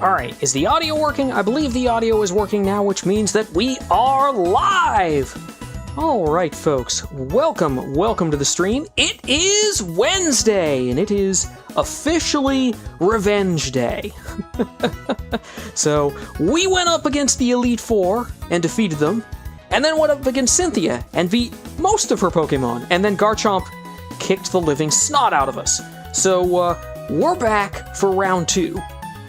Alright, is the audio working? I believe the audio is working now, which means that we are live! Alright, folks, welcome to the stream. It is Wednesday, and it is officially Revenge Day. So, we went up against the Elite Four and defeated them, and then went up against Cynthia and beat most of her Pokemon, and then Garchomp kicked the living snot out of us. So, we're back for round 2.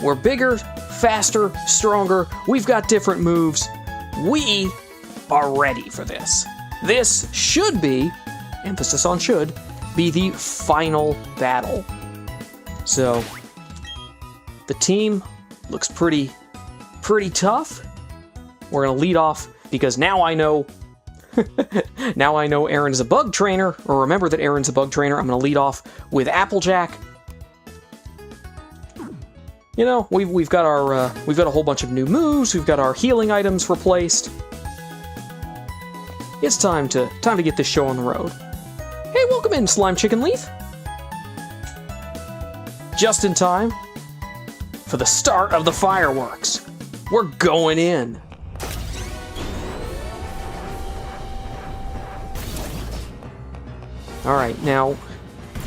We're bigger, faster, stronger, we've got different moves. We are ready for this. This should be, emphasis on should, be the final battle. So, the team looks pretty tough. We're gonna lead off because now I know Aaron is a bug trainer, or remember that Aaron's a bug trainer. I'm gonna lead off with Applejack. You know, we've got our we've got a whole bunch of new moves. We've got our healing items replaced. It's time to get this show on the road. Hey, welcome in, Slime Chicken Leaf. Just in time for the start of the fireworks. We're going in. All right, now.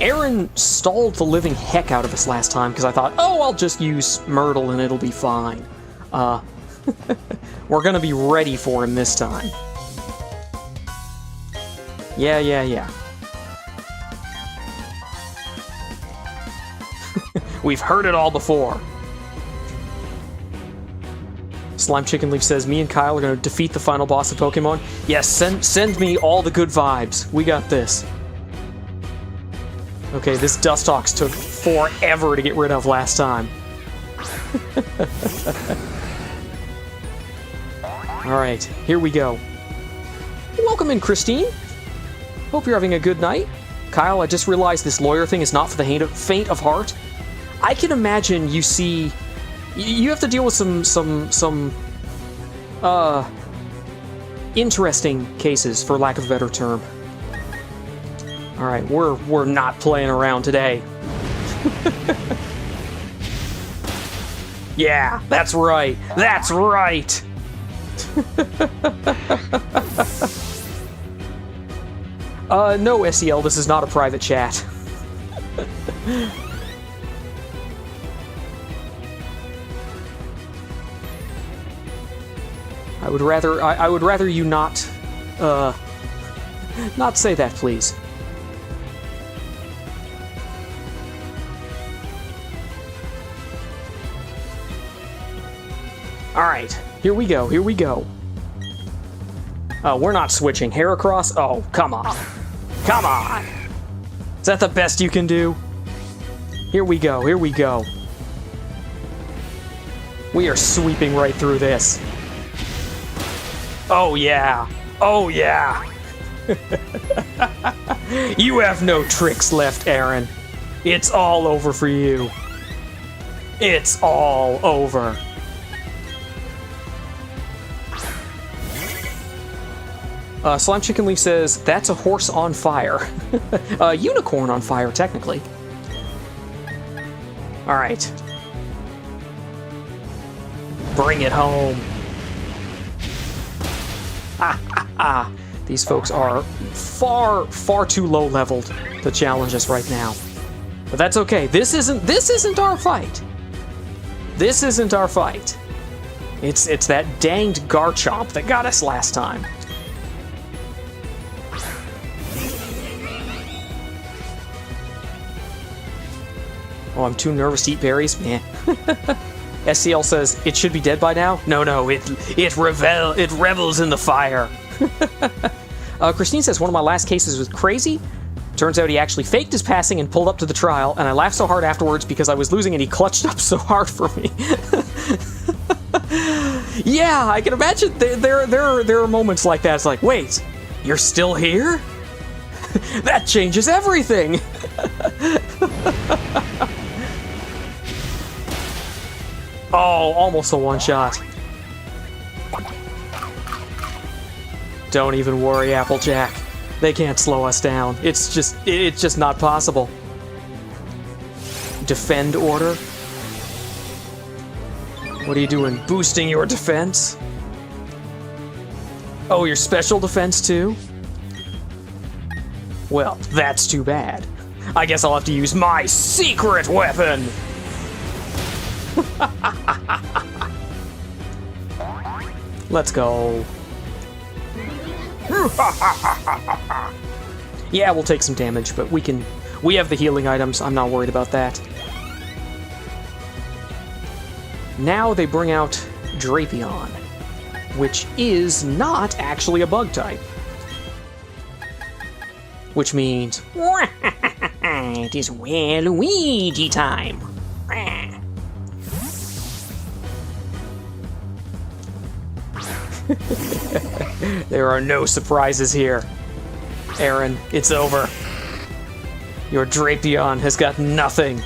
Aaron stalled the living heck out of us last time because I thought, oh, I'll just use Myrtle and it'll be fine. We're gonna be ready for him this time. Yeah. We've heard it all before. Slime Chicken Leaf says, me and Kyle are gonna defeat the final boss of Pokemon. Yes, send me all the good vibes. We got this. Okay, this Dustox took forever to get rid of last time. Alright, here we go. Welcome in, Christine. Hope you're having a good night. Kyle, I just realized this lawyer thing is not for the faint of heart. I can imagine you see... You have to deal with some interesting cases, for lack of a better term. Alright, we're not playing around today. Yeah, that's right. That's right. No, SEL, this is not a private chat. I would rather you not say that, please. Alright, here we go. We're not switching. Heracross? Oh, come on. Come on! Is that the best you can do? Here we go. We are sweeping right through this. Oh yeah! You have no tricks left, Aaron. It's all over for you. It's all over. Slime Chicken Leaf says, that's a horse on fire. A unicorn on fire, technically. Alright. Bring it home. These folks are far too low-leveled to challenge us right now. But that's okay. This isn't our fight. This isn't our fight. It's that danged Garchomp that got us last time. Oh, I'm too nervous to eat berries? Meh. SCL says, it should be dead by now? No, it revels in the fire. Christine says, one of my last cases was crazy. Turns out he actually faked his passing and pulled up to the trial, and I laughed so hard afterwards because I was losing and he clutched up so hard for me. Yeah, I can imagine there are moments like that. It's like, wait, you're still here? That changes everything! Oh, almost a one-shot. Don't even worry, Applejack. They can't slow us down. It's just not possible. Defend order. What are you doing? Boosting your defense? Oh, your special defense too? Well, that's too bad. I guess I'll have to use my secret weapon! Let's go. Yeah, we'll take some damage, but we have the healing items. I'm not worried about that. Now they bring out Drapion, which is not actually a bug type. Which means it is Waluigi time. There are no surprises here. Aaron, it's over. Your Drapion has got nothing.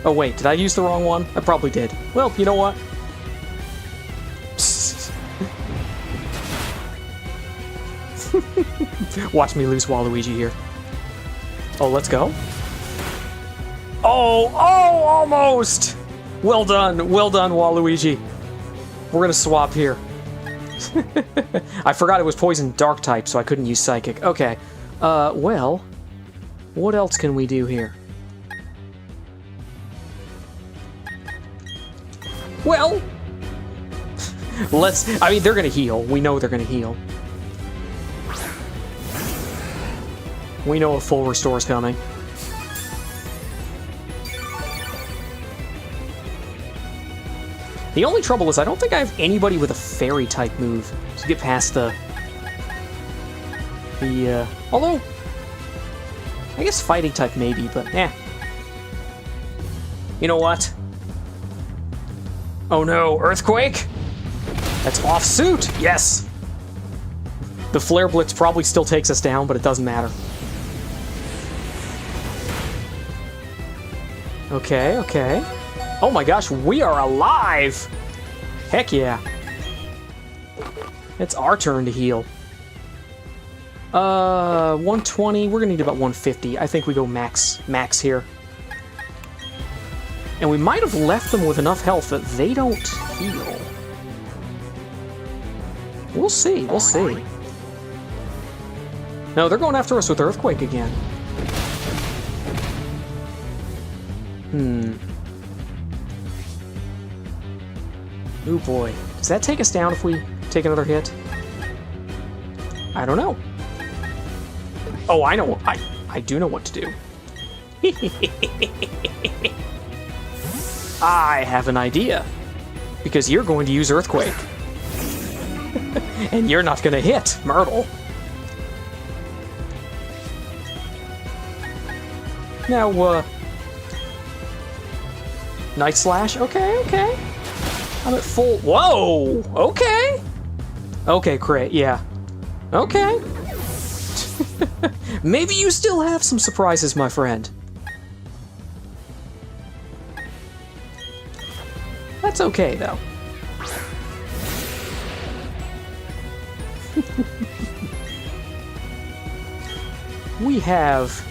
Oh wait, did I use the wrong one? I probably did. Well, you know what? Watch me lose Waluigi here. Oh, let's go. Oh, almost! Well done, Waluigi. We're gonna swap here. I forgot it was poison dark type, so I couldn't use psychic. Okay. Well, what else can we do here? Well, I mean, they're gonna heal. We know they're gonna heal. We know a full restore is coming. The only trouble is I don't think I have anybody with a fairy type move to get past although I guess fighting type maybe, but eh. You know what? Oh no, Earthquake? That's off suit. Yes. The Flare Blitz probably still takes us down, but it doesn't matter. Okay, okay. Oh my gosh, we are alive! Heck yeah. It's our turn to heal. 120, we're gonna need about 150. I think we go max here. And we might have left them with enough health that they don't heal. We'll see, we'll see. No, they're going after us with Earthquake again. Ooh boy. Does that take us down if we take another hit? I don't know. Oh, I know. I do know what to do. I have an idea. Because you're going to use Earthquake. And you're not going to hit Myrtle. Now, Night Slash? Okay, okay. I'm at full... Whoa! Okay! Okay, Crit, yeah. Okay. Maybe you still have some surprises, my friend. That's okay, though. We have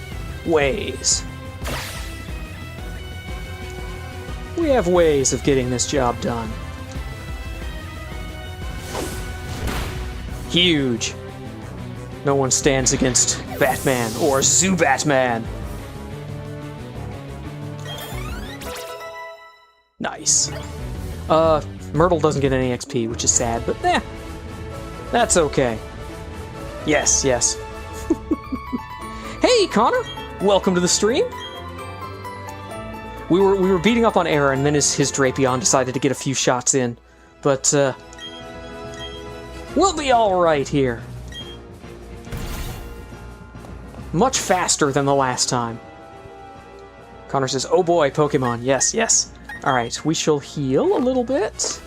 ways. We have ways of getting this job done. Huge. No one stands against Batman or Zubatman. Nice. Myrtle doesn't get any XP, which is sad, but eh. That's okay. Yes, yes. Hey, Connor! Welcome to the stream. We were beating up on Aaron, and then his Drapion decided to get a few shots in. But, we'll be alright here. Much faster than the last time. Connor says, oh boy, Pokemon. Yes, yes. Alright, we shall heal a little bit.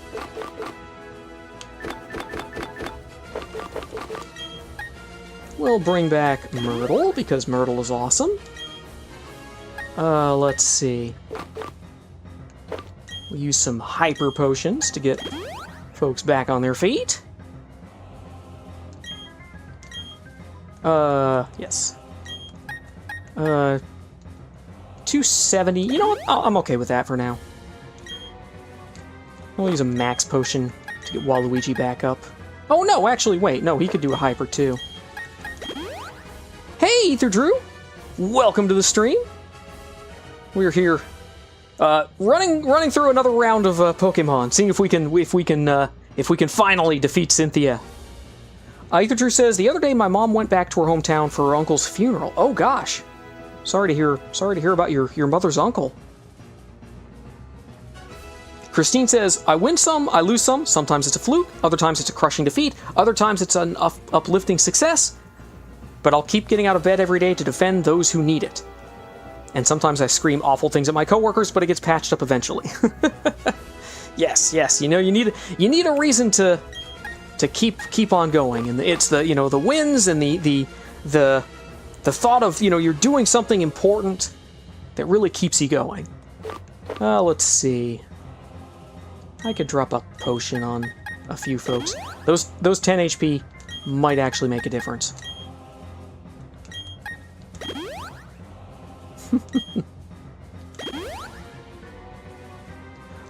We'll bring back Myrtle, because Myrtle is awesome. Let's see. We'll use some Hyper Potions to get folks back on their feet. Yes. 270. You know what? I'm okay with that for now. I'll use a max potion to get Waluigi back up. Oh no, actually, wait, no, he could do a hyper too. Hey, Ether Drew! Welcome to the stream. We're here, running through another round of Pokemon, seeing if we can finally defeat Cynthia. Ether Drew says the other day my mom went back to her hometown for her uncle's funeral. Oh gosh, sorry to hear about your mother's uncle. Christine says, I win some, I lose some. Sometimes it's a fluke, other times it's a crushing defeat, other times it's an uplifting success. But I'll keep getting out of bed every day to defend those who need it. And sometimes I scream awful things at my coworkers, but it gets patched up eventually. Yes, you know, you need a reason to keep on going, and it's the, you know, the wins and the thought of, you know, you're doing something important that really keeps you going. Let's see. I could drop a potion on a few folks. Those 10 HP might actually make a difference.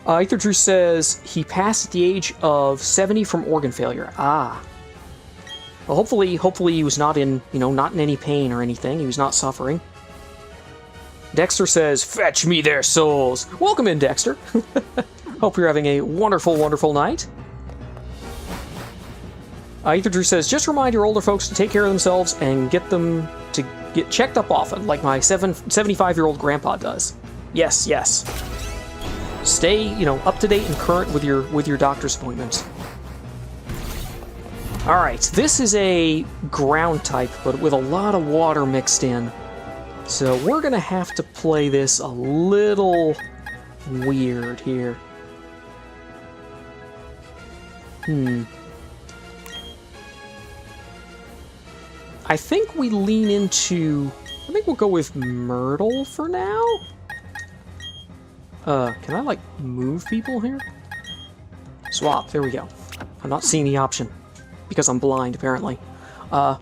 Ether Drew says he passed at the age of 70 from organ failure. Ah. Well, hopefully he was not in any pain or anything. He was not suffering. Dexter says, "Fetch me their souls." Welcome in, Dexter. Hope you're having a wonderful, wonderful night. Ether Drew says, just remind your older folks to take care of themselves and get them to get checked up often, like my 75-year-old grandpa does. Yes. Stay, you know, up to date and current with your doctor's appointments. All right, this is a ground type, but with a lot of water mixed in. So we're gonna have to play this a little weird here. I think we lean into... I think we'll go with Myrtle for now. Can I, like, move people here? Swap, there we go. I'm not seeing the option, because I'm blind, apparently. I'm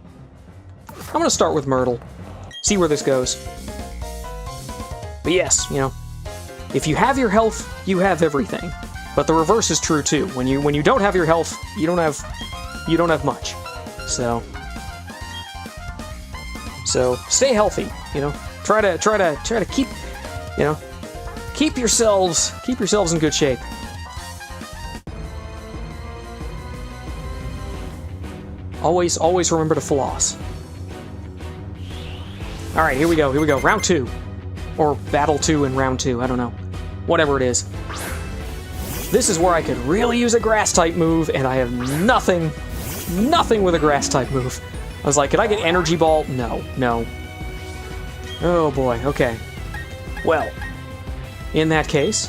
gonna start with Myrtle. See where this goes. But yes, you know, if you have your health, you have everything. But the reverse is true too. When you don't have your health, you don't have much. So stay healthy. You know, try to keep, you know, keep yourselves in good shape. Always remember to floss. All right, here we go. Round 2, or battle 2 in round 2. I don't know, whatever it is. This is where I could really use a grass type move, and I have nothing with a grass type move. I was like, could I get energy ball? No. Oh boy. Okay. Well, in that case,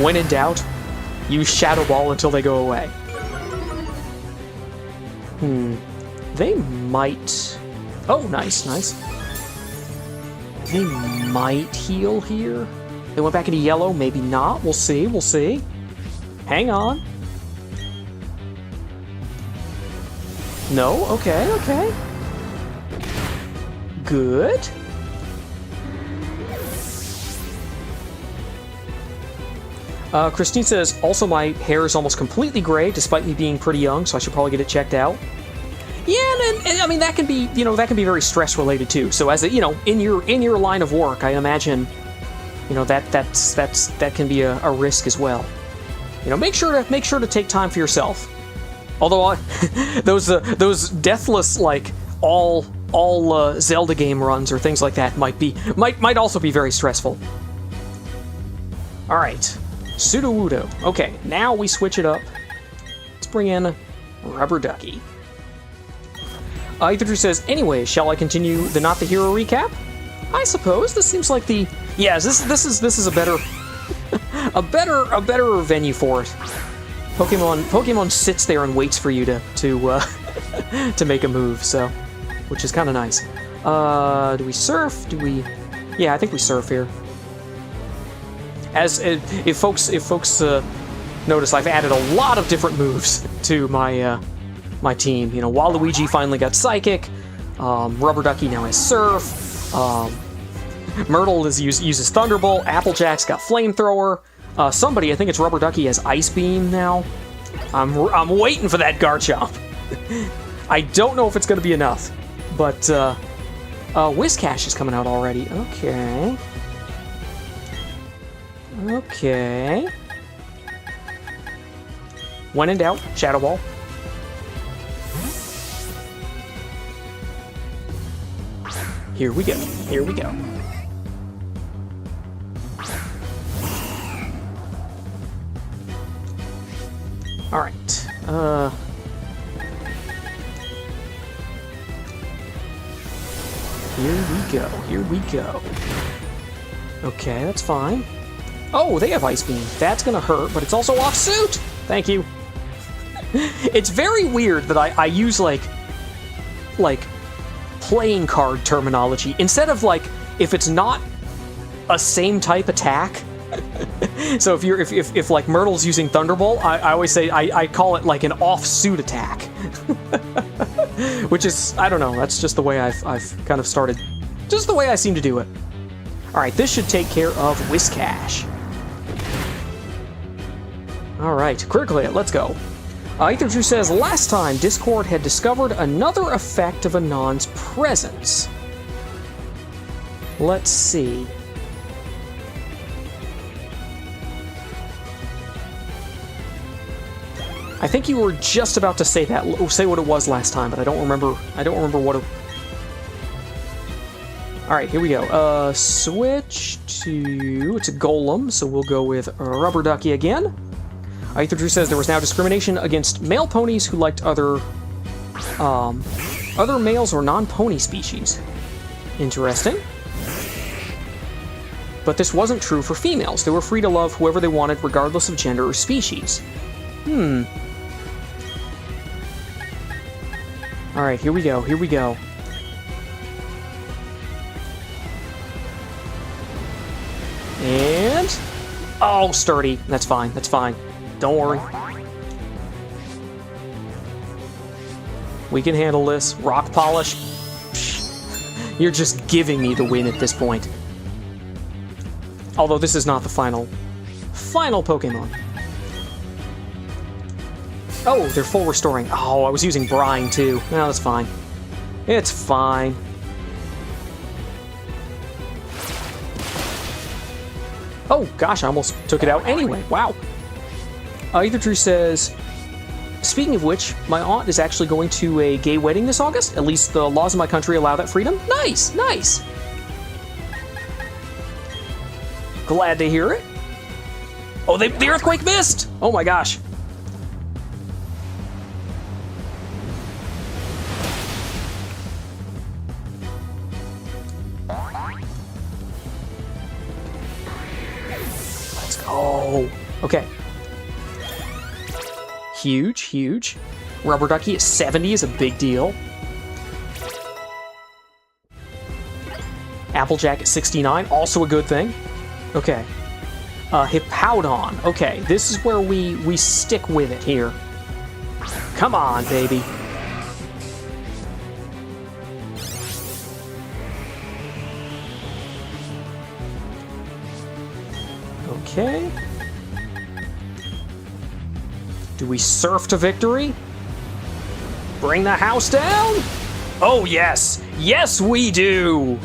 when in doubt, use shadow ball until they go away. They might... Oh, nice. They might heal here. They went back into yellow, maybe not. We'll see. Hang on. No, okay. Good. Christine says, also my hair is almost completely gray, despite me being pretty young, so I should probably get it checked out. Yeah, and I mean that can be, you know, that can be very stress related too. So as a, you know, in your line of work, I imagine, you know, that can be a risk as well. You know, make sure to take time for yourself. Although those deathless, like all Zelda game runs or things like that might also be very stressful. All right, Sudowoodo. Okay, now we switch it up. Let's bring in Rubber Ducky. Ether Drew says, anyway, shall I continue the Not the Hero recap? I suppose this seems like the... Yes, this is a better a better venue for it. Pokemon sits there and waits for you to make a move, so, which is kind of nice. Do we surf? Yeah, I think we surf here. As if folks notice, I've added a lot of different moves to my my team. You know, Waluigi finally got Psychic. Rubber Ducky now has Surf. Myrtle uses Thunderbolt. Applejack's got Flamethrower. Somebody, I think it's Rubber Ducky, has Ice Beam now. I'm waiting for that Garchomp. I don't know if it's going to be enough, but Whiscash is coming out already. Okay. Okay. When in doubt, Shadow Ball. Here we go. Here we go. All right. Here we go. Here we go. Okay, that's fine. Oh, they have Ice Beam. That's gonna hurt, but it's also off suit. Thank you. It's very weird that I use like playing card terminology instead of like if it's not a same type attack. So if like Myrtle's using Thunderbolt, I always say I call it like an off-suit attack. Which is, I don't know, that's just the way I've kind of started, just the way I seem to do it. Alright, this should take care of Whiscash. Alright, Critical Hit, let's go. Ether Drew says, last time Discord had discovered another effect of Anon's presence. Let's see. I think you were just about to say that, say what it was last time, but I don't remember what it... Alright, here we go. Switch to... It's a Golem, so we'll go with Rubber Ducky again. Ether Drew says there was now discrimination against male ponies who liked other males or non-pony species. Interesting. But this wasn't true for females. They were free to love whoever they wanted, regardless of gender or species. Alright, here we go, here we go. And... Oh, sturdy. That's fine, that's fine. Don't worry. We can handle this. Rock Polish. Psh, you're just giving me the win at this point. Although this is not the final Pokemon. Oh, they're full restoring. Oh, I was using Brine too. No, that's fine. It's fine. Oh, gosh, I almost took it out anyway. Wow. Ether Drew says, speaking of which, my aunt is actually going to a gay wedding this August. At least the laws of my country allow that freedom. Nice, nice. Glad to hear it. Oh, the earthquake missed! Oh my gosh. Let's go. Okay. Huge, huge. Rubber Ducky at 70 is a big deal. Applejack at 69, also a good thing. Okay. Hippowdon. Okay, this is where we stick with it here. Come on, baby. Okay. Do we surf to victory? Bring the house down? Oh, yes. Yes, we do.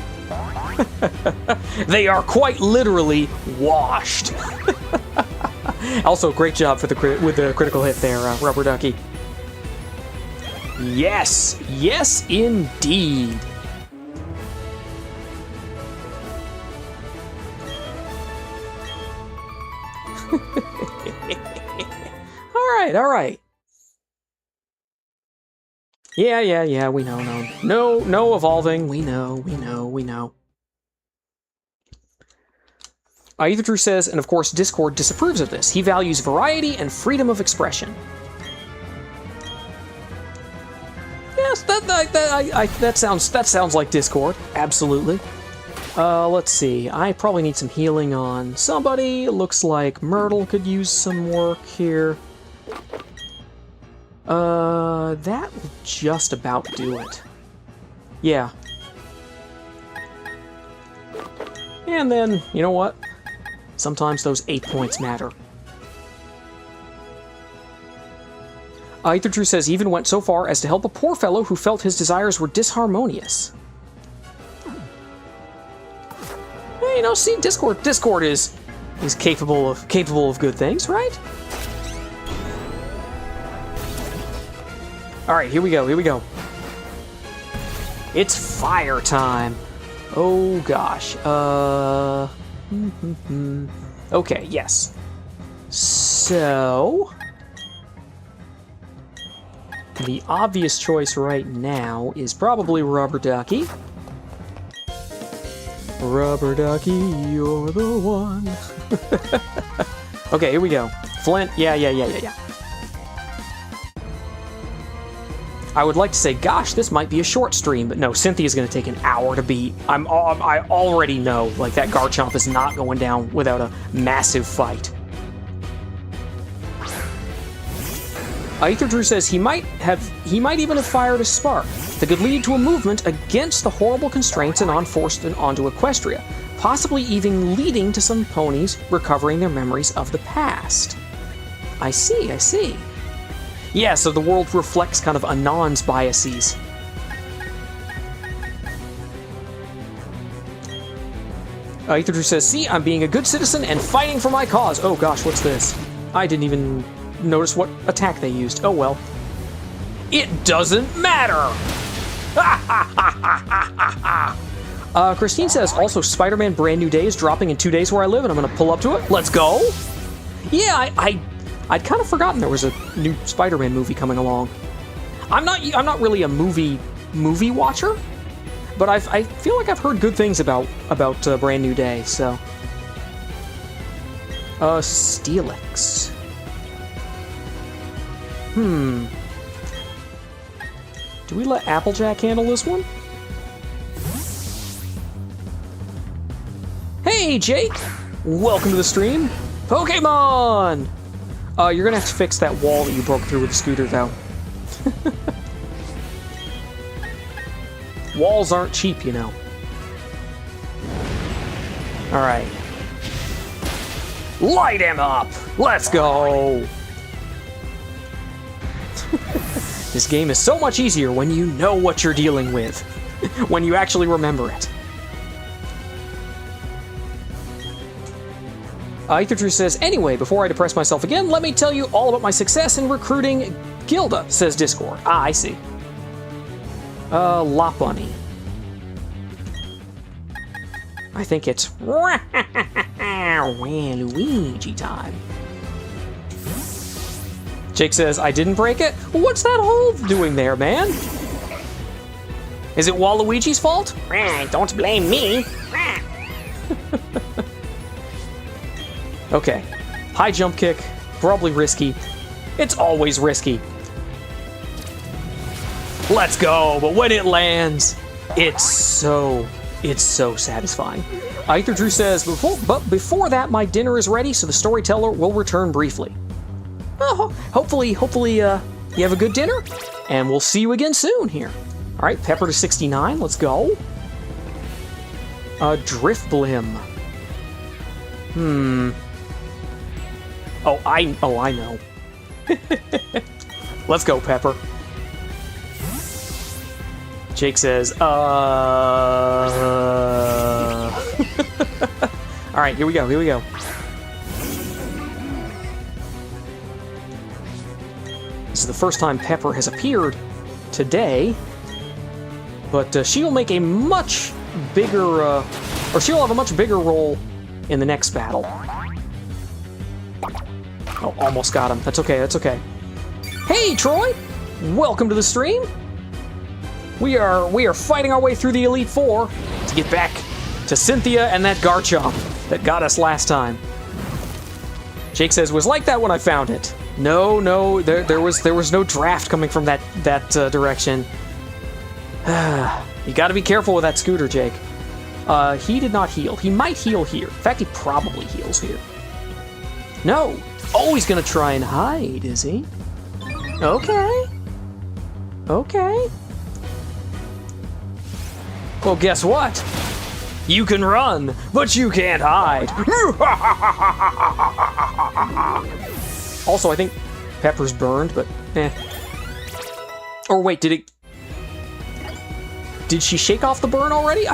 They are quite literally washed. Also, great job with the critical hit there, Rubber Ducky. Yes. Yes, indeed. All right. Yeah, we know, no evolving, we know. Ether Drew says, and of course Discord disapproves of this. He values variety and freedom of expression. Yes, that sounds like Discord, absolutely. Let's see, I probably need some healing on somebody. It looks like Myrtle could use some work here. That will just about do it. Yeah. And then, you know what? Sometimes those 8 points matter. Ether Drew says he even went so far as to help a poor fellow who felt his desires were disharmonious. Hey, you know, see, Discord is capable of good things, right? All right, here we go. It's fire time. Oh gosh. Okay, yes. So the obvious choice right now is probably Rubber Ducky. Rubber Ducky, you're the one. Okay, here we go. Flint, yeah. I would like to say, gosh, this might be a short stream, but no, Cynthia's going to take an hour to beat. I already know, like, that Garchomp is not going down without a massive fight. Ether Drew says he might even have fired a spark that could lead to a movement against the horrible constraints and forced onto Equestria, possibly even leading to some ponies recovering their memories of the past. I see. Yeah, so the world reflects kind of Anon's biases. Ether Drew says, see, I'm being a good citizen and fighting for my cause. Oh gosh, what's this? I didn't even notice what attack they used. Oh well. It doesn't matter! Christine says, also, Spider-Man Brand New Day is dropping in 2 days where I live, and I'm gonna pull up to it. Let's go! Yeah, I'd kind of forgotten there was a new Spider-Man movie coming along. I'm not really a movie watcher, but I feel like I've heard good things about Brand New Day. So, Steelix. Do we let Applejack handle this one? Hey, Jake! Welcome to the stream. Pokemon! You're gonna have to fix that wall that you broke through with the scooter, though. Walls aren't cheap, you know. Alright. Light him up! Let's go! This game is so much easier when you know what you're dealing with. When you actually remember it. Ether Drew says, anyway, before I depress myself again, let me tell you all about my success in recruiting Gilda, says Discord. Ah, I see. Lop Bunny. I think it's Luigi time. Jake says, I didn't break it? What's that hole doing there, man? Is it Waluigi's fault? Don't blame me. Okay. High jump kick. Probably risky. It's always risky. Let's go. But when it lands, it's so satisfying. Ether Drew says, before that, my dinner is ready, so the storyteller will return briefly. Oh, hopefully, you have a good dinner, and we'll see you again soon here. All right, Pepper to 69. Let's go. Driftblim. Oh, I know. Let's go, Pepper. Jake says, All right, here we go. This is the first time Pepper has appeared today, but she'll make a much bigger, or she'll have a much bigger role in the next battle. Oh, almost got him. That's okay. Hey, Troy! Welcome to the stream. We are fighting our way through the Elite Four to get back to Cynthia and that Garchomp that got us last time. Jake says, was like that when I found it. No, there was no draft coming from that direction. You gotta be careful with that scooter, Jake. He did not heal. He might heal here. In fact, he probably heals here. No! Oh, he's gonna try and hide, is he? Okay. Well, guess what? You can run, but you can't hide. Also, I think Pepper's burned, but eh. Or wait, did she shake off the burn already?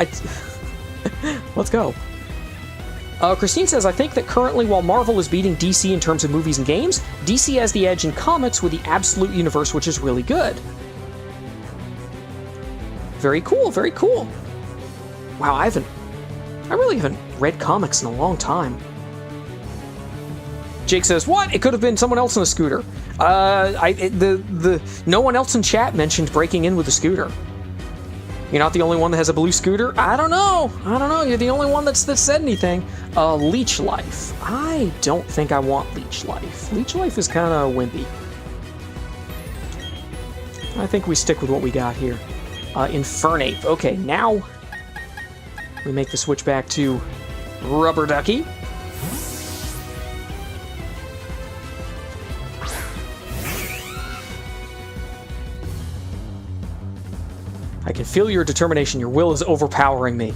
Let's go. Christine says, I think that currently while Marvel is beating DC in terms of movies and games, DC has the edge in comics with the Absolute Universe, which is really good. Very cool, very cool. Wow, I really haven't read comics in a long time. Jake says, what? It could have been someone else in a scooter. No one else in chat mentioned breaking in with a scooter. You're not the only one that has a blue scooter? I don't know. You're the only one that's said anything. Leech Life. I don't think I want Leech Life. Leech Life is kind of wimpy. I think we stick with what we got here. Infernape. Okay, now we make the switch back to Rubber Ducky. I can feel your determination. Your will is overpowering me.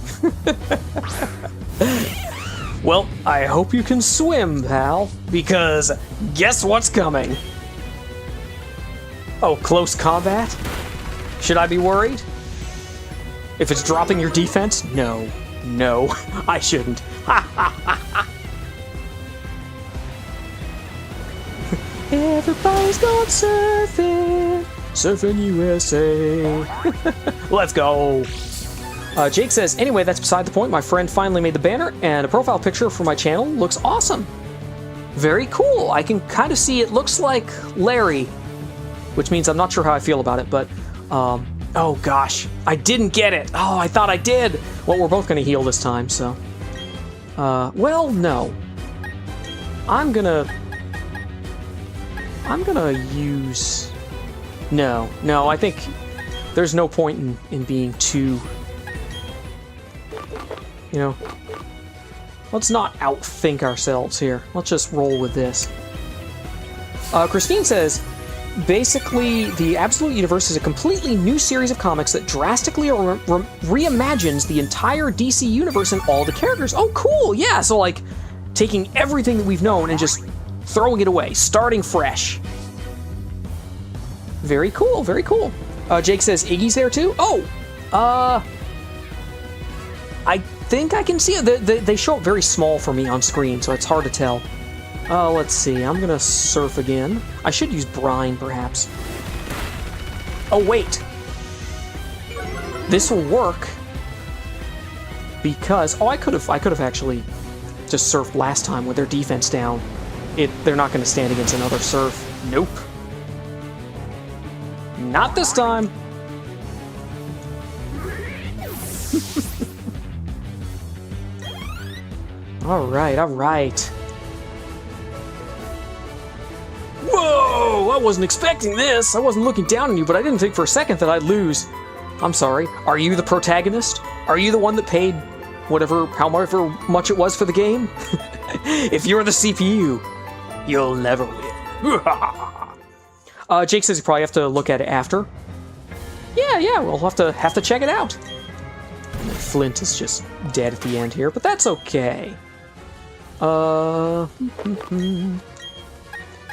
Well, I hope you can swim, pal, because guess what's coming? Oh, close combat? Should I be worried? If it's dropping your defense? No, I shouldn't. Everybody's going surfing. Surfing USA. Let's go. Jake says, anyway, that's beside the point. My friend finally made the banner, and a profile picture for my channel looks awesome. Very cool. I can kind of see it looks like Larry, which means I'm not sure how I feel about it, but, oh gosh, I didn't get it. Oh, I thought I did. Well, we're both going to heal this time, so. Well, no. I'm gonna use... No, I think there's no point in being too, you know, let's not outthink ourselves here. Let's just roll with this. Christine says, basically, the Absolute Universe is a completely new series of comics that drastically reimagines the entire DC universe and all the characters. Oh, cool, yeah, so like, taking everything that we've known and just throwing it away, starting fresh. Very cool, very cool. Jake says Iggy's there too? Oh! I think I can see it. They show up very small for me on screen, so it's hard to tell. Let's see. I'm gonna surf again. I should use brine, perhaps. Oh, wait. This will work. Because... Oh, I could have actually just surfed last time with their defense down. They're not gonna stand against another surf. Nope. Not this time. All right. Whoa! I wasn't expecting this. I wasn't looking down on you, but I didn't think for a second that I'd lose. I'm sorry. Are you the protagonist? Are you the one that paid however much it was for the game? If you're the CPU, you'll never win. Jake says you probably have to look at it after. Yeah, we'll have to check it out. And then Flint is just dead at the end here, but that's okay.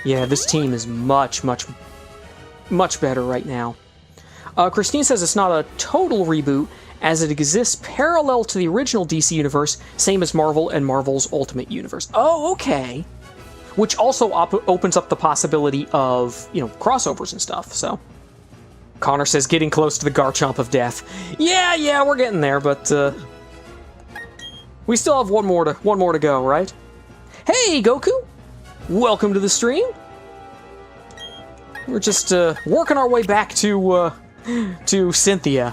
Yeah, this team is much better right now. Christine says it's not a total reboot, as it exists parallel to the original DC universe, same as Marvel and Marvel's Ultimate Universe. Oh, okay. Which also opens up the possibility of, you know, crossovers and stuff, so. Connor says, getting close to the Garchomp of death. Yeah, we're getting there, but, we still have one more to go, right? Hey, Goku! Welcome to the stream. We're just, working our way back to Cynthia.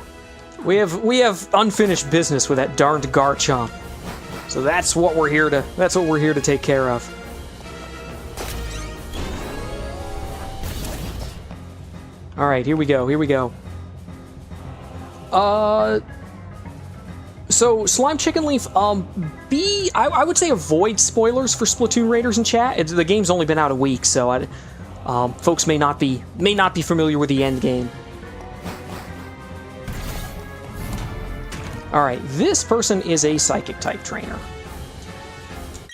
We have unfinished business with that darned Garchomp. So that's what we're here to take care of. All right, here we go. So Slime Chicken Leaf, I would say avoid spoilers for Splatoon Raiders in chat. The game's only been out a week, so folks may not be familiar with the end game. Alright, this person is a psychic type trainer.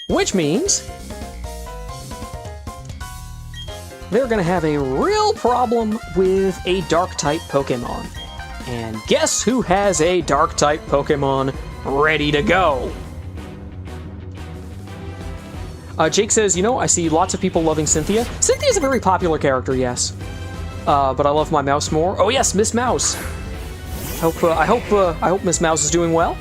Which means they're going to have a real problem with a dark type Pokemon. And guess who has a dark type Pokemon ready to go? Jake says, you know, I see lots of people loving Cynthia. Cynthia's a very popular character, yes. But I love my mouse more. Oh yes, Miss Mouse. I hope Miss Mouse is doing well.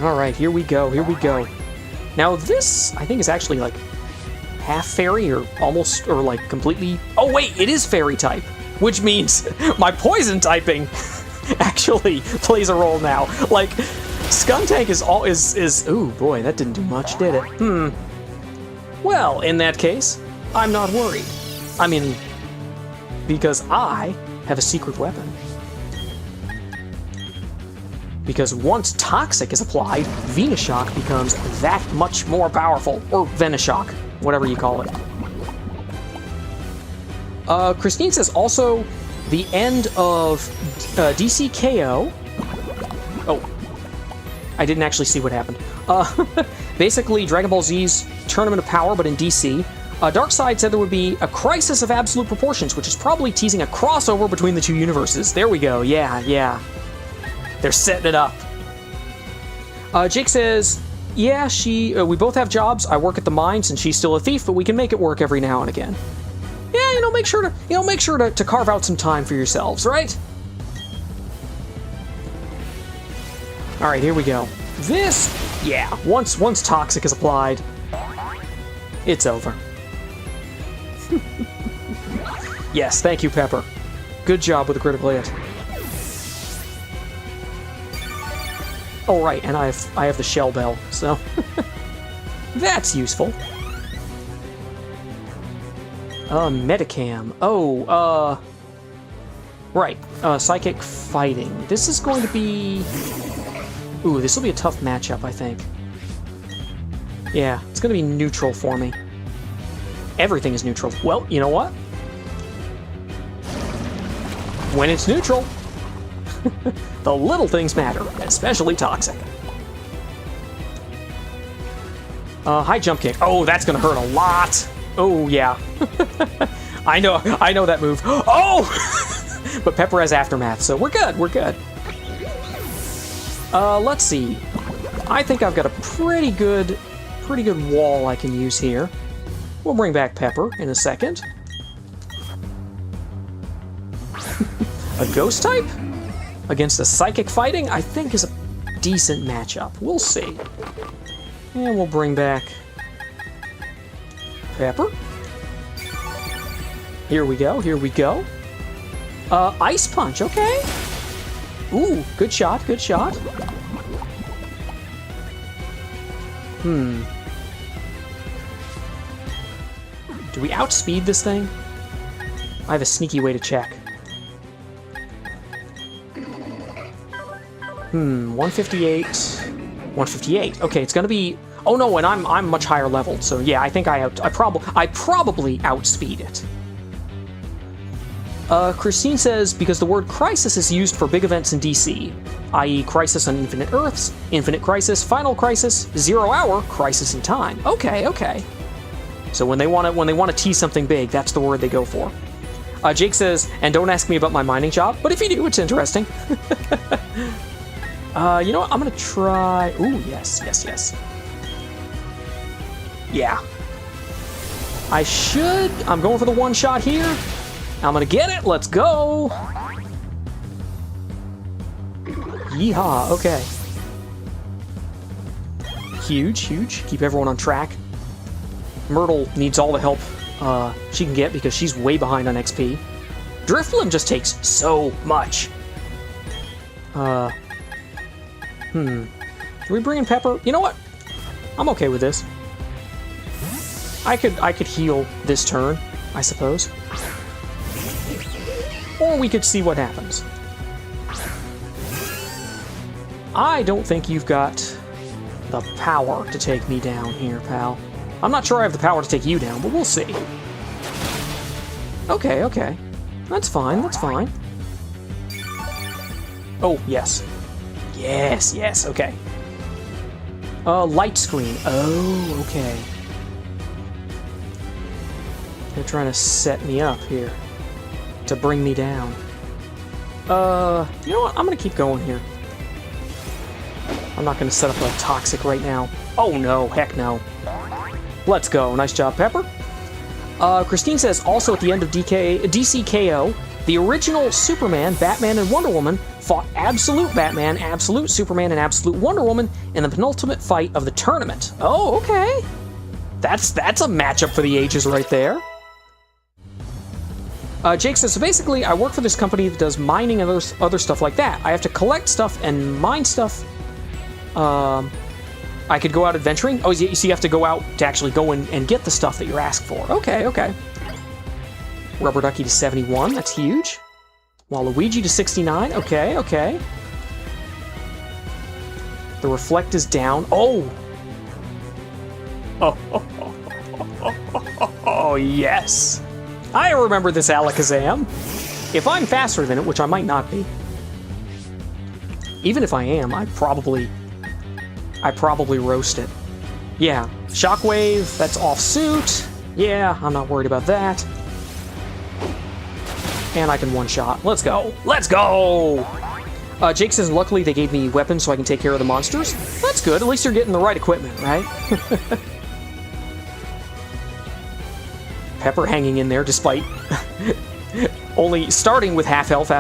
All right, here we go. Here we go. Now this, I think, is actually like half fairy or almost or like completely. Oh wait, it is fairy type, which means my poison typing actually plays a role now. Like Skuntank is. Ooh boy, that didn't do much, did it? Well, in that case, I'm not worried. I mean, because I have a secret weapon. Because once Toxic is applied, Venoshock becomes that much more powerful. Or Venoshock, whatever you call it. Christine says also the end of DC KO. Oh, I didn't actually see what happened. Basically, Dragon Ball Z's Tournament of Power, but in DC. Darkseid said there would be a crisis of absolute proportions, which is probably teasing a crossover between the two universes. There we go. Yeah. They're setting it up. Jake says, yeah, we both have jobs. I work at the mines, and she's still a thief, but we can make it work every now and again. Yeah, make sure to carve out some time for yourselves, right? All right, here we go. This, yeah, once Toxic is applied, it's over. Yes, thank you, Pepper. Good job with the critical hit. Oh, right, and I have the Shell Bell, so that's useful. Metacam. Oh, right. Psychic fighting. This is going to be. Ooh, this will be a tough matchup, I think. Yeah, it's going to be neutral for me. Everything is neutral. Well, you know what? When it's neutral, the little things matter, especially Toxic. High jump kick. Oh, that's gonna hurt a lot. Oh yeah. I know that move. Oh! But Pepper has aftermath, so we're good. Let's see. I think I've got a pretty good wall I can use here. We'll bring back Pepper in a second. A ghost type against a psychic fighting, I think, is a decent matchup. We'll see. And we'll bring back Pepper. Here we go. Ice Punch, okay. Ooh, good shot. Do we outspeed this thing? I have a sneaky way to check. 158. 158. Okay, it's gonna be. Oh no, and I'm much higher leveled, so yeah, I think I probably outspeed it. Christine says because the word crisis is used for big events in DC, i.e., Crisis on Infinite Earths, Infinite Crisis, Final Crisis, 0 Hour, Crisis in Time. Okay. So when they want to tease something big, that's the word they go for. Jake says, and don't ask me about my mining job, but if you do, it's interesting. You know what? I'm gonna try. Ooh, yes. Yeah. I'm going for the one shot here. I'm gonna get it. Let's go. Yeehaw. Okay. Huge. Keep everyone on track. Myrtle needs all the help she can get because she's way behind on XP. Drifblim just takes so much. Do we bring in Pepper? You know what? I'm okay with this. I could heal this turn, I suppose. Or we could see what happens. I don't think you've got the power to take me down here, pal. I'm not sure I have the power to take you down, but we'll see. Okay. That's fine. Oh, yes. Yes, yes, okay. Light screen. Oh, okay. They're trying to set me up here. To bring me down. You know what? I'm gonna keep going here. I'm not gonna set up a toxic right now. Oh no, heck no. Let's go. Nice job, Pepper. Christine says, also at the end of DCKO, the original Superman, Batman, and Wonder Woman fought Absolute Batman, Absolute Superman, and Absolute Wonder Woman in the penultimate fight of the tournament. Oh, okay. That's a matchup for the ages right there. Jake says, so basically, I work for this company that does mining and other stuff like that. I have to collect stuff and mine stuff. I could go out adventuring. Oh, so you have to go out to actually go and get the stuff that you're asked for. Okay, okay. Rubber Ducky to 71. That's huge. Waluigi to 69. Okay, okay. The Reflect is down. Oh! Oh, yes. I remember this Alakazam. If I'm faster than it, which I might not be. Even if I am, I probably roast it. Yeah, Shockwave, that's off suit. Yeah, I'm not worried about that. And I can one-shot. Let's go. Let's go! Jake says, luckily they gave me weapons so I can take care of the monsters. That's good. At least you're getting the right equipment, right? Pepper hanging in there despite only starting with half health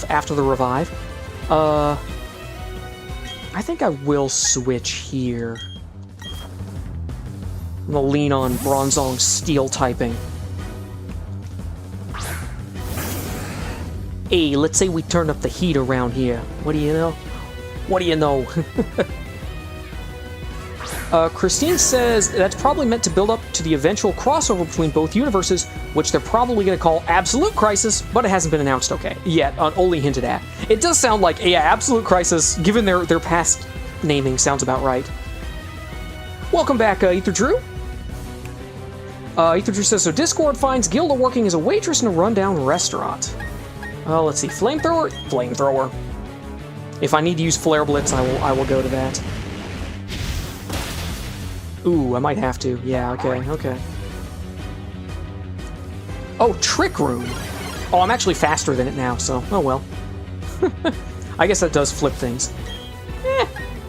after the revive. I think I will switch here. I'm gonna lean on Bronzong's steel typing. Hey, let's say we turn up the heat around here. What do you know? What do you know? Christine says that's probably meant to build up to the eventual crossover between both universes, which they're probably going to call Absolute Crisis, but it hasn't been announced yet, only hinted at. It does sound like, yeah, Absolute Crisis, given their past naming, sounds about right. Welcome back, Ether Drew. Ether Drew says, so Discord finds Gilda working as a waitress in a rundown restaurant. Let's see, Flamethrower? Flamethrower. If I need to use Flare Blitz, I will go to that. Ooh, I might have to. Yeah, okay. Oh, Trick Room. Oh, I'm actually faster than it now, so, oh well. I guess that does flip things.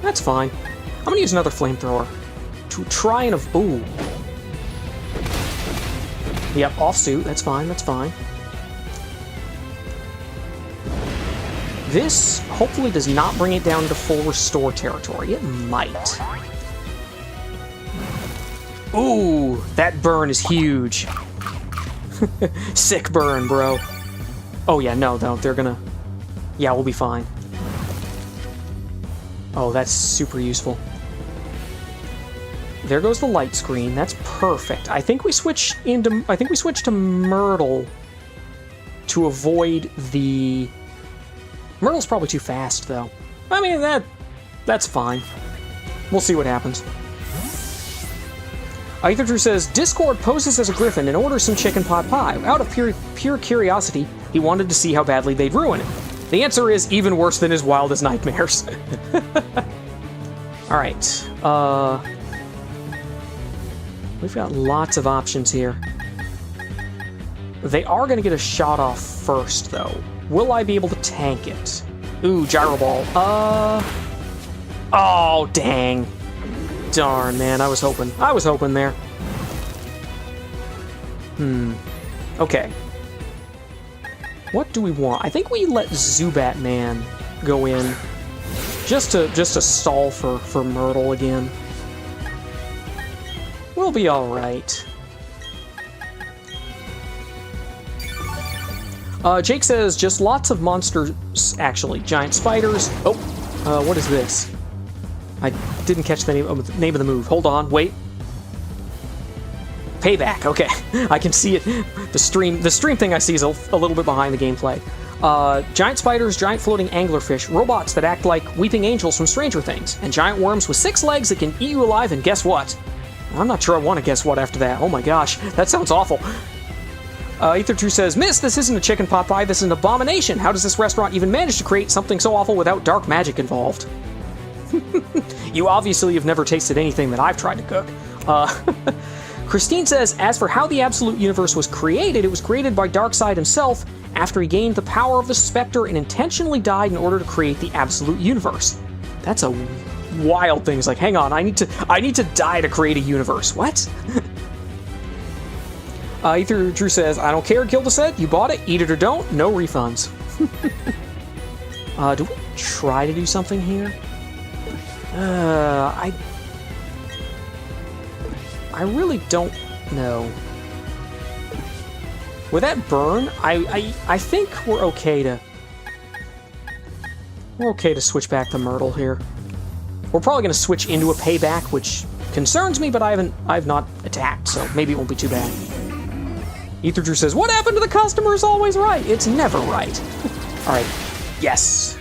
That's fine. I'm gonna use another Flamethrower. To try and ooh. Yep, offsuit, that's fine, that's fine. This hopefully does not bring it down to full restore territory. It might. Ooh, that burn is huge. Sick burn, bro. Oh yeah, no, they're gonna... Yeah, we'll be fine. Oh, that's super useful. There goes the light screen. That's perfect. I think we switch to Myrtle to avoid the... Myrtle's probably too fast, though. I mean, that's fine. We'll see what happens. Ether Drew says, Discord poses as a griffin and orders some chicken pot pie. Out of pure curiosity, he wanted to see how badly they'd ruin it. The answer is even worse than his wildest nightmares. Alright, we've got lots of options here. They are going to get a shot off first, though. Will I be able to tank it? Ooh, Gyro Ball. Oh, dang. Darn, man, I was hoping there. Okay. What do we want? I think we let Zubat Man go in just to stall for Myrtle again. We'll be all right. Jake says just lots of monsters, actually. Giant spiders. Oh, what is this? I didn't catch the name of the move. Hold on, wait. Payback, okay. I can see it. The stream thing I see is a little bit behind the gameplay. Giant spiders, giant floating anglerfish, robots that act like weeping angels from Stranger Things, and giant worms with 6 legs that can eat you alive, and guess what? I'm not sure I want to guess what after that. Oh my gosh, that sounds awful. Ether True says, Miss, this isn't a chicken pot pie, this is an abomination. How does this restaurant even manage to create something so awful without dark magic involved? You obviously have never tasted anything that I've tried to cook. Christine says, as for how the Absolute Universe was created, it was created by Darkseid himself after he gained the power of the Spectre and intentionally died in order to create the Absolute Universe. That's a wild thing. It's like, hang on, I need to die to create a universe. What? Ether Drew says, I don't care, Gilda said. You bought it, eat it or don't, no refunds. Do we try to do something here? I really don't know. With that burn, I think we're okay to switch back to Myrtle here. We're probably going to switch into a payback, which concerns me, but I've not attacked, so maybe it won't be too bad. Ether Drew says, what happened to the customer is always right. It's never right. All right. Yes.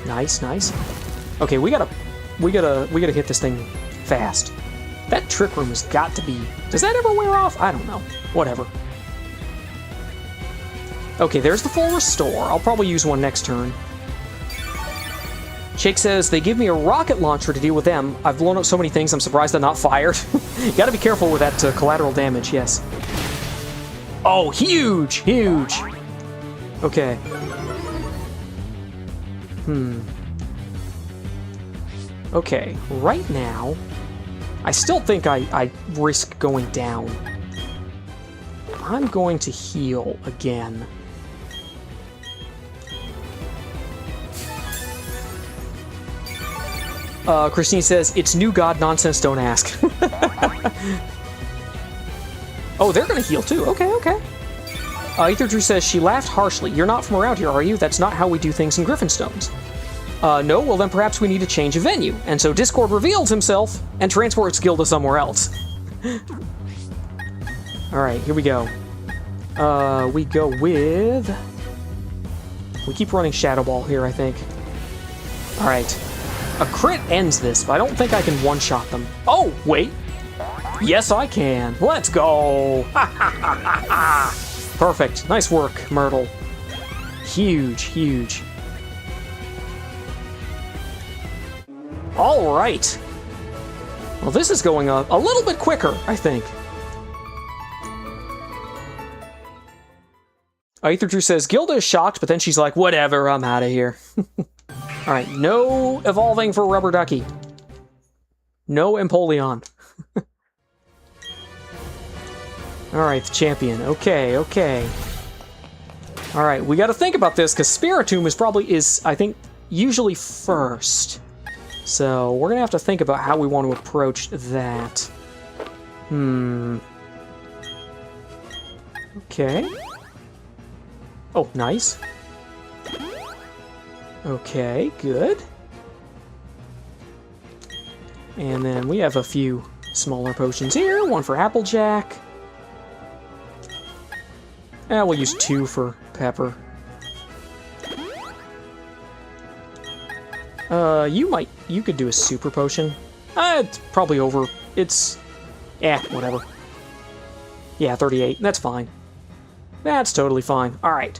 Nice, nice. Okay, we gotta hit this thing fast. That trick room has got to be... Does that ever wear off? I don't know. Whatever. Okay, there's the full restore. I'll probably use one next turn. Shake says, they give me a rocket launcher to deal with them. I've blown up so many things, I'm surprised they're not fired. You gotta be careful with that collateral damage, yes. Oh, huge! Huge! Okay. Okay, right now, I still think I risk going down. I'm going to heal again. Christine says, it's new god nonsense, don't ask. Oh, they're gonna heal too. Okay, okay. Ether Drew says, she laughed harshly. You're not from around here, are you? That's not how we do things in Griffinstones. No, well then perhaps we need to change a venue. And so Discord reveals himself and transports Gilda somewhere else. Alright, here we go. We go with... We keep running Shadow Ball here, I think. Alright. A crit ends this, but I don't think I can one-shot them. Oh, wait. Yes, I can. Let's go. Perfect. Nice work, Myrtle. Huge, huge. All right. Well, this is going a little bit quicker, I think. Ether Drew says, Gilda is shocked, but then she's like, whatever, I'm out of here. All right, no evolving for Rubber Ducky. No Empoleon. All right, the champion. Okay, okay. All right, we got to think about this because Spiritomb is, I think, usually first. So we're gonna have to think about how we want to approach that. Okay. Oh, nice. Okay, good. And then we have a few smaller potions here. One for Applejack. We'll use 2 for Pepper. You could do a super potion. It's probably over. It's, whatever. Yeah, 38. That's fine. That's totally fine. All right.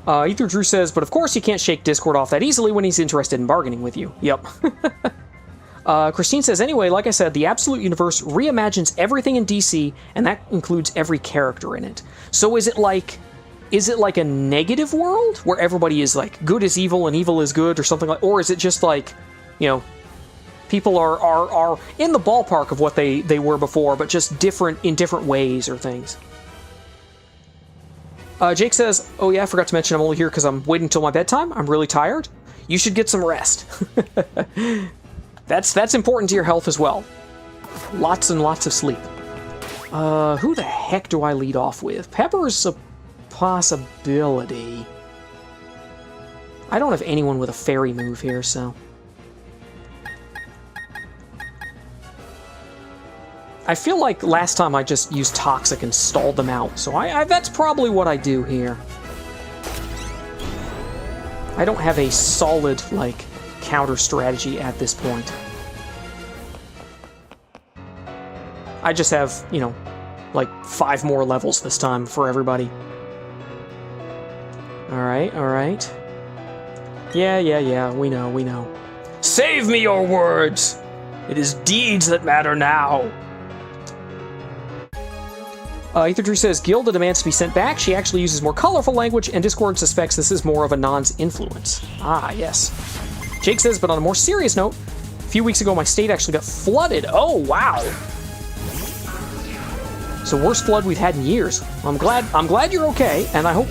Ether Drew says, but of course you can't shake Discord off that easily when he's interested in bargaining with you. Yep. Christine says, anyway, like I said, the Absolute Universe reimagines everything in DC, and that includes every character in it. So is it like a negative world where everybody is like good is evil and evil is good or something like, or is it just like, you know, people are in the ballpark of what they were before, but just different in different ways or things? Jake says, oh yeah, I forgot to mention I'm only here because I'm waiting until my bedtime. I'm really tired. You should get some rest. That's important to your health as well. Lots and lots of sleep. Who the heck do I lead off with? Pepper's a possibility. I don't have anyone with a fairy move here, so... I feel like last time I just used Toxic and stalled them out, so that's probably what I do here. I don't have a solid, like, counter strategy at this point. I just have, you know, like 5 more levels this time for everybody. Alright, alright. Yeah, we know. Save me your words! It is deeds that matter now! Ether says, Gilda demands to be sent back. She actually uses more colorful language, and Discord suspects this is more of a Non's influence. Ah, yes. Jake says, but on a more serious note, a few weeks ago my state actually got flooded. Oh, wow! It's the worst flood we've had in years. I'm glad you're okay, and I hope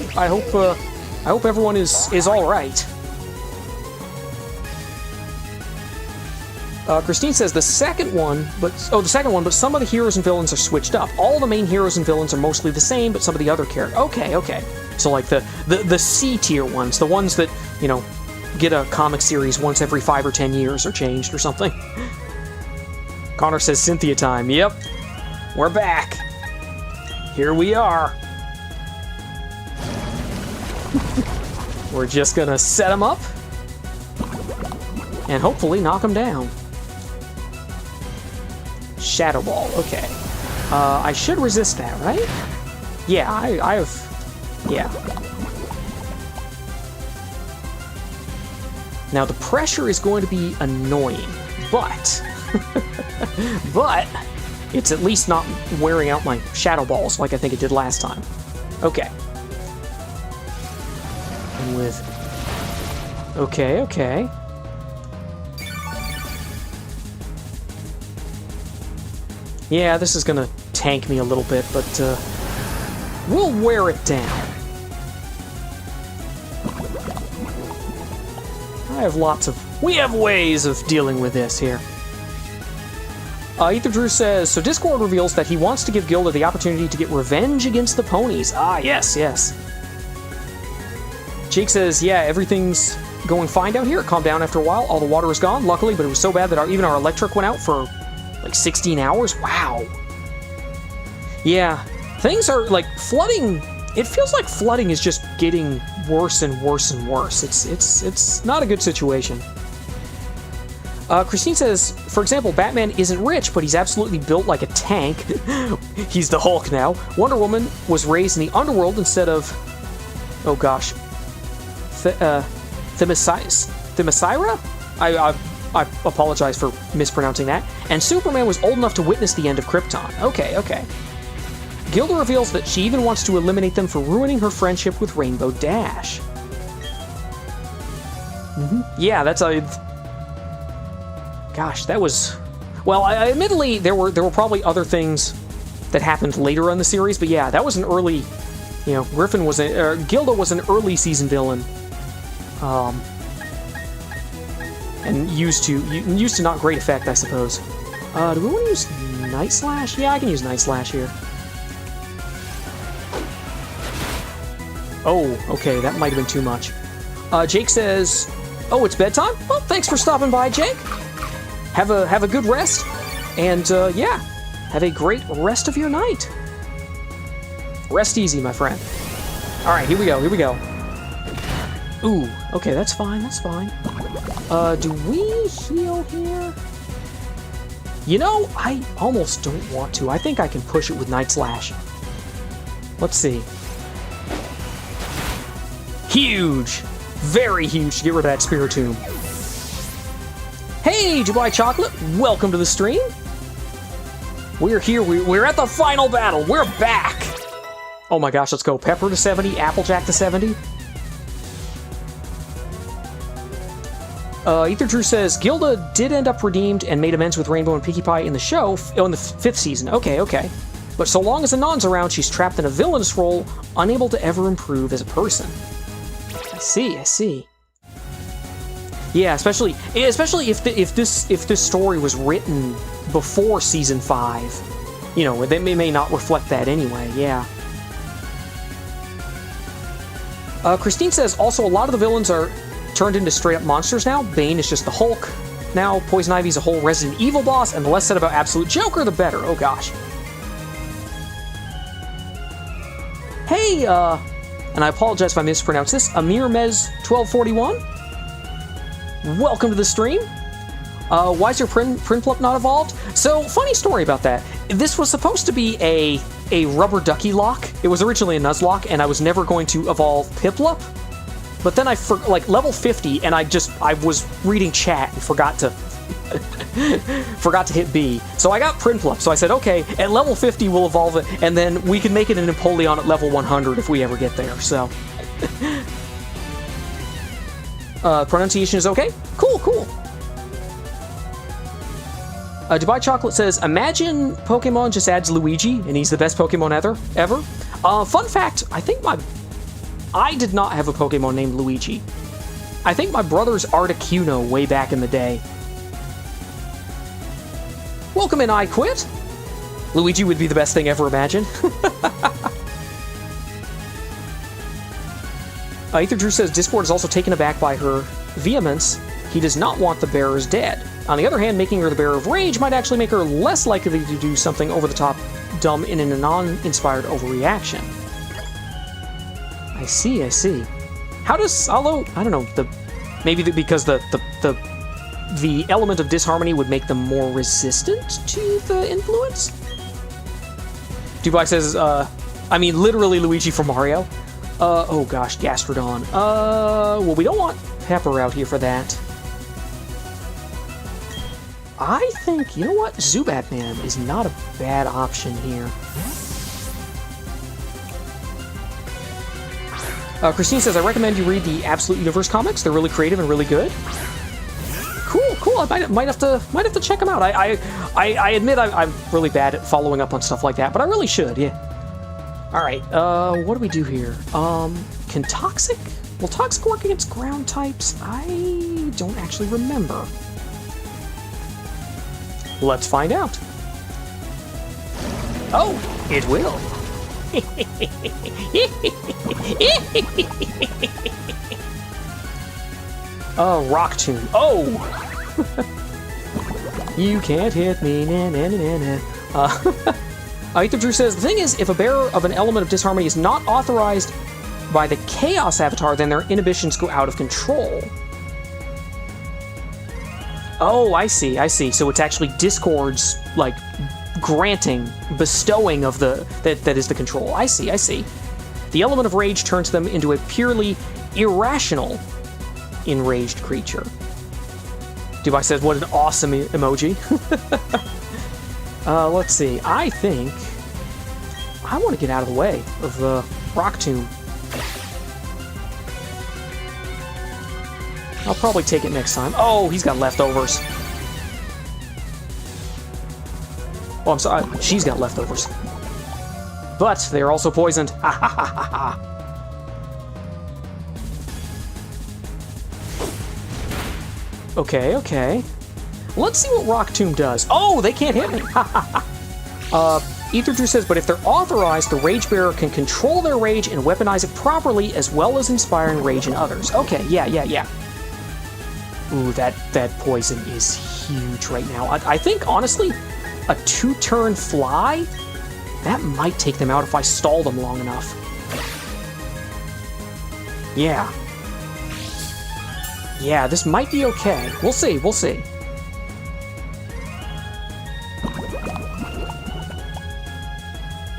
everyone is all right. Christine says the second one, but some of the heroes and villains are switched up. All the main heroes and villains are mostly the same, but some of the other characters. Okay. So like the C tier ones, the ones that, you know, get a comic series once every 5 or 10 years are changed or something. Connor says Cynthia time. Yep, we're back. Here we are. We're just gonna set them up and hopefully knock them down. Shadow Ball, okay. I should resist that, right? Yeah, I have... Yeah. Now, the pressure is going to be annoying, but... but, it's at least not wearing out my Shadow Balls like I think it did last time. Okay. And with... Okay. Yeah, this is gonna tank me a little bit, but we'll wear it down. We have ways of dealing with this here. Ether Drew says, so Discord reveals that he wants to give Gilda the opportunity to get revenge against the ponies. Ah, yes. Jake says, yeah, everything's going fine down here. It calmed down after a while. All the water is gone, luckily, but it was so bad that even our electric went out for like 16 hours? Wow. Yeah, things are like flooding. It feels like flooding is just getting worse and worse and worse. It's not a good situation. Christine says, for example, Batman isn't rich, but he's absolutely built like a tank. He's the Hulk now. Wonder Woman was raised in the underworld instead of, oh gosh, Themyscira? I apologize for mispronouncing that. And Superman was old enough to witness the end of Krypton. Okay. Gilda reveals that she even wants to eliminate them for ruining her friendship with Rainbow Dash. Yeah, that's a... Gosh, that was... Well, admittedly, there were probably other things that happened later in the series, but yeah, that was an early... You know, Gilda was an early season villain. And used to not great effect, I suppose. Do we want to use Night Slash? Yeah, I can use Night Slash here. Oh, okay, that might have been too much. Jake says, oh, it's bedtime? Well, thanks for stopping by, Jake. Have a good rest, and yeah, have a great rest of your night. Rest easy, my friend. All right, here we go. Ooh, okay, that's fine. Do we heal here? You know, I almost don't want to. I think I can push it with Night Slash. Let's see. Huge! Very huge to get rid of that Spiritomb. Hey, Dubai Chocolate! Welcome to the stream. We're here. We're at the final battle. We're back! Oh my gosh, let's go. Pepper to 70, Applejack to 70. Ether Drew says, Gilda did end up redeemed and made amends with Rainbow and Pinkie Pie in the show, in the 5th season. Okay. But so long as the Non's around, she's trapped in a villainous role, unable to ever improve as a person. I see. Yeah, especially if this story was written before season 5. You know, they may not reflect that anyway, yeah. Christine says, also a lot of the villains are turned into straight-up monsters now. Bane is just the Hulk. Now, Poison Ivy's a whole Resident Evil boss, and the less said about Absolute Joker, the better. Oh, gosh. Hey, and I apologize if I mispronounced this, Amir Mez 1241. Welcome to the stream. Why is your Prinplup not evolved? So, funny story about that. This was supposed to be a rubber ducky lock. It was originally a Nuzlocke, and I was never going to evolve Piplup. But then like level 50, and I was reading chat and forgot to hit B. So I got Prinplup. So I said, okay, at level 50 we'll evolve it, and then we can make it an Empoleon at level 100 if we ever get there. So pronunciation is okay? Cool. Dubai Chocolate says, imagine Pokemon just adds Luigi, and he's the best Pokemon ever. Fun fact, I did not have a Pokemon named Luigi. I think my brother's Articuno way back in the day. Welcome in, I Quit. Luigi would be the best thing ever imagined. Ether Drew says, Discord is also taken aback by her vehemence. He does not want the bearers dead. On the other hand, making her the bearer of rage might actually make her less likely to do something over-the-top dumb in a non-inspired overreaction. I see. How does, although, I don't know, because the element of disharmony would make them more resistant to the influence? Dubai says, literally Luigi from Mario. Oh gosh, Gastrodon. Well, we don't want Pepper out here for that. I think, you know what? Zubat Man is not a bad option here. Christine says, I recommend you read the Absolute Universe comics. They're really creative and really good. Cool. I might have to check them out. I admit I'm really bad at following up on stuff like that, but I really should. Yeah. All right. What do we do here? Can Toxic? Will Toxic work against ground types? I don't actually remember. Let's find out. Oh, it will. Rock Tomb. Oh! You can't hit me. Ether Drew says, the thing is, if a bearer of an element of disharmony is not authorized by the Chaos Avatar, then their inhibitions go out of control. Oh, I see. So it's actually Discord's, like, bestowing of that is the control. I see. The element of rage turns them into a purely irrational enraged creature. Dubai says, what an awesome emoji. Let's see. I think I want to get out of the way of the Rock Tomb. I'll probably take it next time. Oh, he's got leftovers. Oh, I'm sorry. She's got leftovers. But they're also poisoned. Ha ha ha ha ha. Okay. Let's see what Rock Tomb does. Oh, they can't hit me. Ha ha ha. Ether Drew says, but if they're authorized, the Rage Bearer can control their rage and weaponize it properly, as well as inspiring rage in others. Okay, yeah. Ooh, that poison is huge right now. I think, honestly, a 2-turn fly, that might take them out if I stall them long enough. Yeah, this might be okay. We'll see.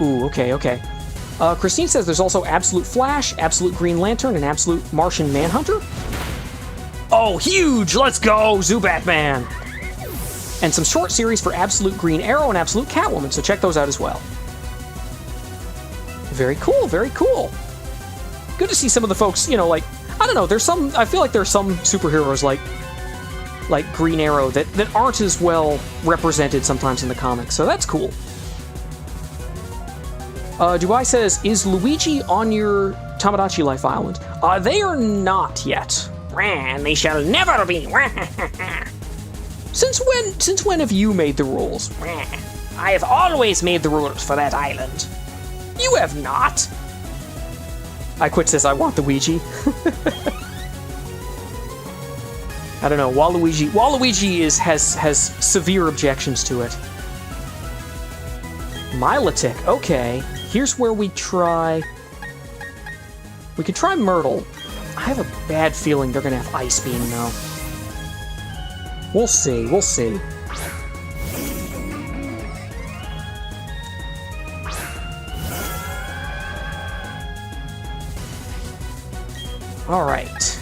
Ooh, okay. Christine says there's also Absolute Flash, Absolute Green Lantern, and Absolute Martian Manhunter. Oh, huge! Let's go, Zubat Man! And some short series for Absolute Green Arrow and Absolute Catwoman, so check those out as well. Very cool. Good to see some of the folks, I don't know, I feel like there's some superheroes like Green Arrow that aren't as well represented sometimes in the comics, so that's cool. Dubai says, is Luigi on your Tamagotchi Life Island? They are not yet. And they shall never be. Since when have you made the rules? I have always made the rules for that island. You have not. I Quit says, I want the Ouija. I don't know. Waluigi has severe objections to it. Milotic. Okay. Here's where we try. We could try Myrtle. I have a bad feeling they're gonna have Ice Beam though. We'll see, we'll see. Alright.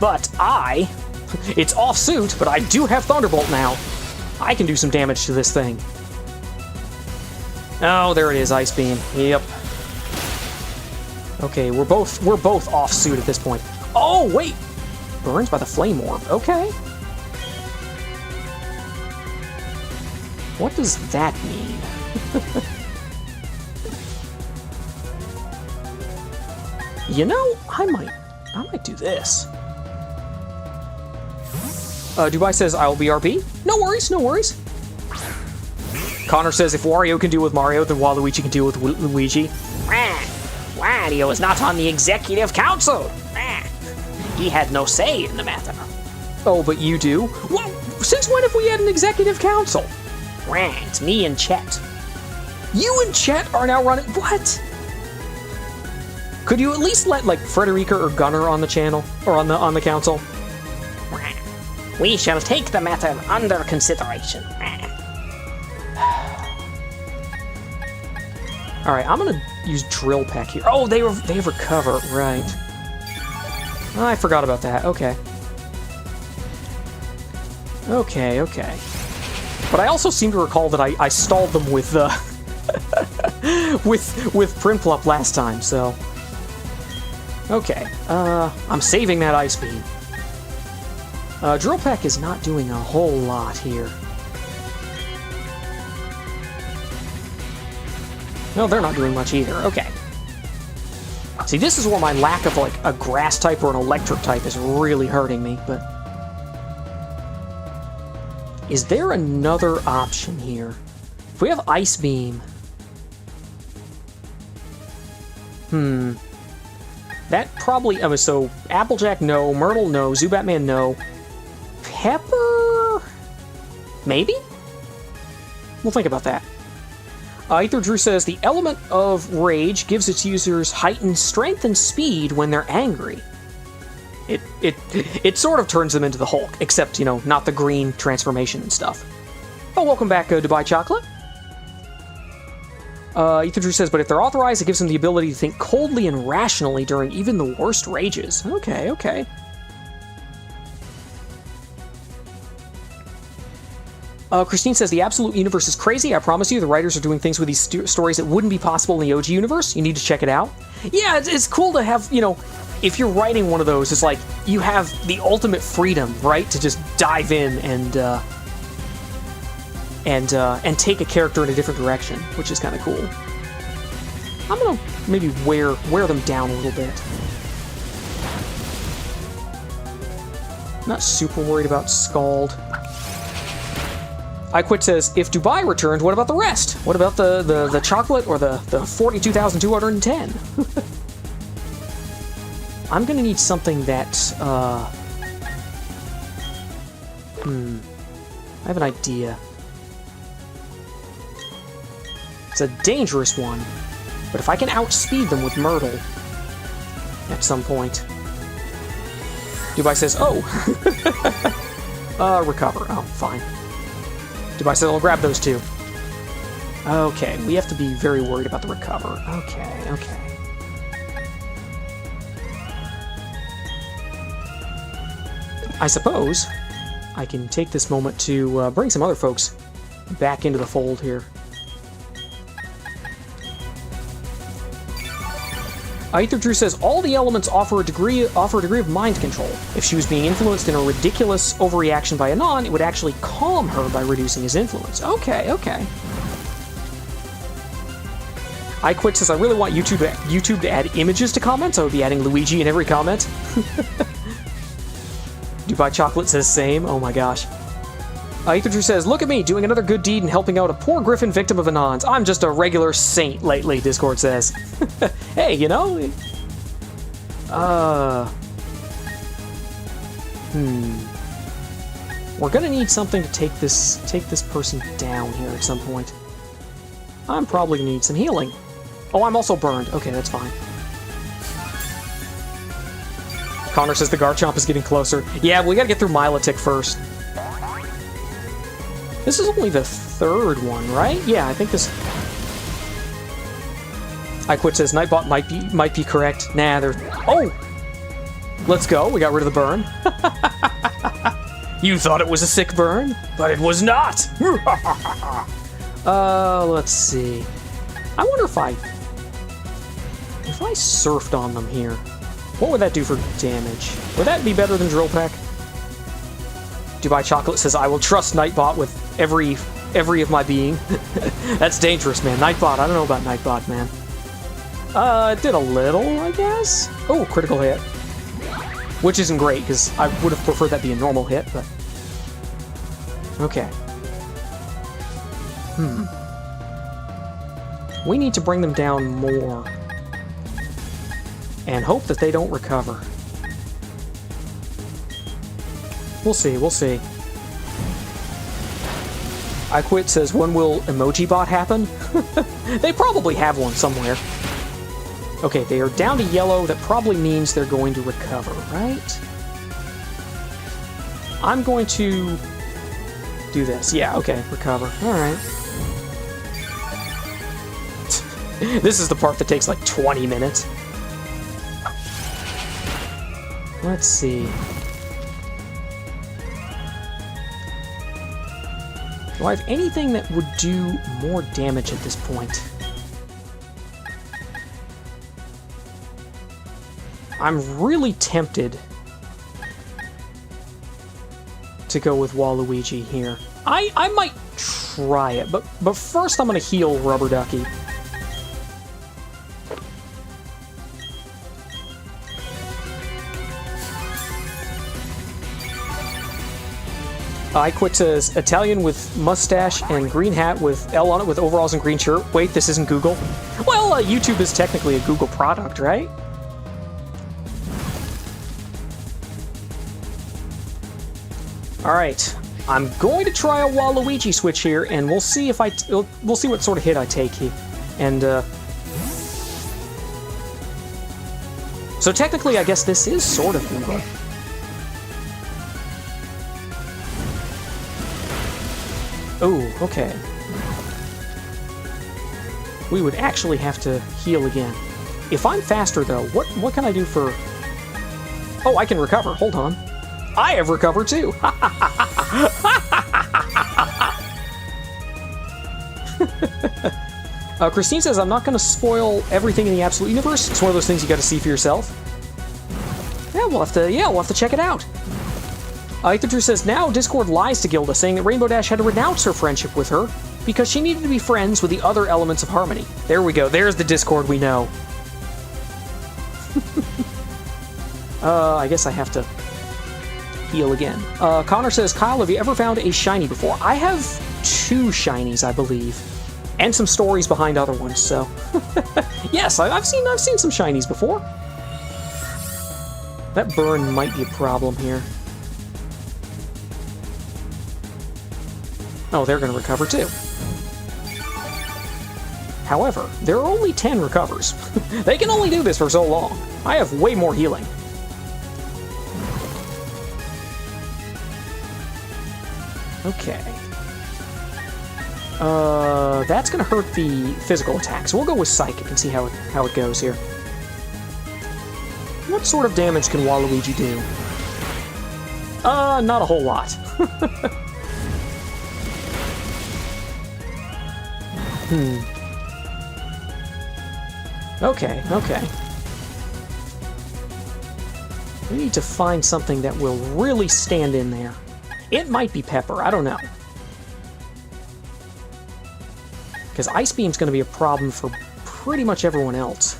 But it's off-suit, but I do have Thunderbolt now. I can do some damage to this thing. Oh, there it is, Ice Beam. Yep. Okay, we're both off-suit at this point. Oh, wait! Burns by the Flame Orb. Okay. What does that mean? You know, I might do this. Dubai says, I'll be RP. No worries, no worries. Connor says, if Wario can deal with Mario, then Waluigi can deal with Luigi. Wario is not on the Executive Council. He had no say in the matter. Oh, but you do? Well, since when have we had an Executive Council? It's me and Chet. You and Chet are now running... What? Could you at least let, like, Frederica or Gunnar on the channel? Or on the council? We shall take the matter under consideration. Alright, I'm gonna use Drill Peck here. Oh, they have Recover, right. I forgot about that, okay. Okay. But I also seem to recall that I stalled them with, with Primplup last time, so... Okay, I'm saving that Ice Beam. Drill Peck is not doing a whole lot here. No, they're not doing much either. Okay. See, this is where my lack of, like, a grass type or an electric type is really hurting me, but... Is there another option here? If we have Ice Beam... That probably... so, Applejack, no. Myrtle, no. Zubatman, no. Pepper... Maybe? We'll think about that. Ether Drew says, the element of rage gives its users heightened strength and speed when they're angry. It sort of turns them into the Hulk, except, you know, not the green transformation and stuff. Oh, welcome back, Dubai Chocolate. Ether Drew says, but if they're authorized, it gives them the ability to think coldly and rationally during even the worst rages. Okay. Christine says, the Absolute Universe is crazy. I promise you, the writers are doing things with these stories that wouldn't be possible in the OG universe. You need to check it out. Yeah, it's cool to have, you know, if you're writing one of those, it's like, you have the ultimate freedom, right? To just dive in and take a character in a different direction, which is kind of cool. I'm gonna maybe wear them down a little bit. Not super worried about Scald. iQuit says, if Dubai returned, what about the rest? What about the chocolate or the 42,210? I'm gonna need something that, I have an idea. It's a dangerous one, but if I can outspeed them with Myrtle at some point. Dubai says, oh! Recover. Oh, fine. Dubai says, I'll grab those two. Okay, we have to be very worried about the Recover. Okay. I suppose I can take this moment to bring some other folks back into the fold here. Ether Drew says, all the elements offer a degree of mind control. If she was being influenced in a ridiculous overreaction by Anon, it would actually calm her by reducing his influence. Okay. iQuit says, I really want YouTube to add images to comments. I would be adding Luigi in every comment. Dubai Chocolate says same. Oh my gosh. Ether Drew says, look at me, doing another good deed and helping out a poor Griffin victim of Anons. I'm just a regular saint lately, Discord says. Hey, you know... We're gonna need something to take this person down here at some point. I'm probably gonna need some healing. Oh, I'm also burned. Okay, that's fine. Connor says the Garchomp is getting closer. Yeah, we gotta get through Milotic first. This is only the third one, right? Yeah, I think this... I Quit says Nightbot might be correct. Nah, they're... Oh! Let's go. We got rid of the burn. You thought it was a sick burn, but it was not! Let's see. I wonder if I surfed on them here, what would that do for damage? Would that be better than Drill Peck? Dubai Chocolate says, I will trust Nightbot with every of my being. That's dangerous, man. Nightbot, I don't know about Nightbot, man. It did a little, I guess? Oh, critical hit. Which isn't great, because I would have preferred that be a normal hit, but... Okay. We need to bring them down more. And hope that they don't recover. We'll see, we'll see. I Quit says, when will Emoji Bot happen? They probably have one somewhere. Okay, they are down to yellow. That probably means they're going to recover, right? I'm going to do this. Yeah, okay, recover. Alright. This is the part that takes like 20 minutes. Let's see. Do I have anything that would do more damage at this point? I'm really tempted to go with Waluigi here. I might try it, but first I'm going to heal Rubber Ducky. I Quit says, Italian with mustache and green hat with L on it with overalls and green shirt. Wait, this isn't Google? Well, YouTube is technically a Google product, right? Alright, I'm going to try a Waluigi switch here, and we'll see if we'll see what sort of hit I take here. And, so technically, I guess this is sort of Google. Oh, okay. We would actually have to heal again. If I'm faster, though, what can I do for... Oh, I can recover. Hold on. I have recovered, too! Christine says, I'm not going to spoil everything in the Absolute Universe. It's one of those things you got to see for yourself. Yeah, we'll have to check it out. Ether says, now Discord lies to Gilda, saying that Rainbow Dash had to renounce her friendship with her because she needed to be friends with the other elements of Harmony. There we go. There's the Discord we know. I guess I have to heal again. Connor says, Kyle, have you ever found a shiny before? I have 2 shinies, I believe. And some stories behind other ones, so... Yes, I've seen some shinies before. That burn might be a problem here. Oh, they're going to recover too. However, there are only 10 recovers. They can only do this for so long. I have way more healing. Okay. That's going to hurt the physical attack, so we'll go with Psychic and see how it goes here. What sort of damage can Waluigi do? Not a whole lot. Okay. We need to find something that will really stand in there. It might be Pepper, I don't know. Because Ice Beam's going to be a problem for pretty much everyone else.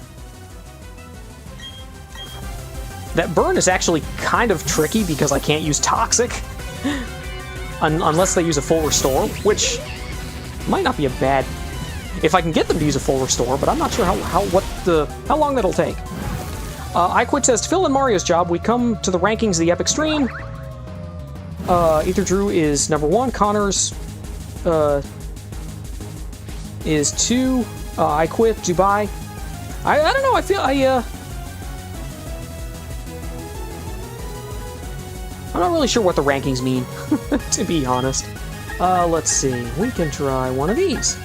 That burn is actually kind of tricky because I can't use Toxic. Unless they use a full restore, which might not be a bad... If I can get them to use a full restore, but I'm not sure how long that'll take. I Quit says, to fill in Mario's job, we come to the rankings of the Epic Stream. Ether Drew is number 1. Connor's is 2. I Quit, Dubai. I don't know, I feel I'm not really sure what the rankings mean, to be honest. Let's see. We can try one of these.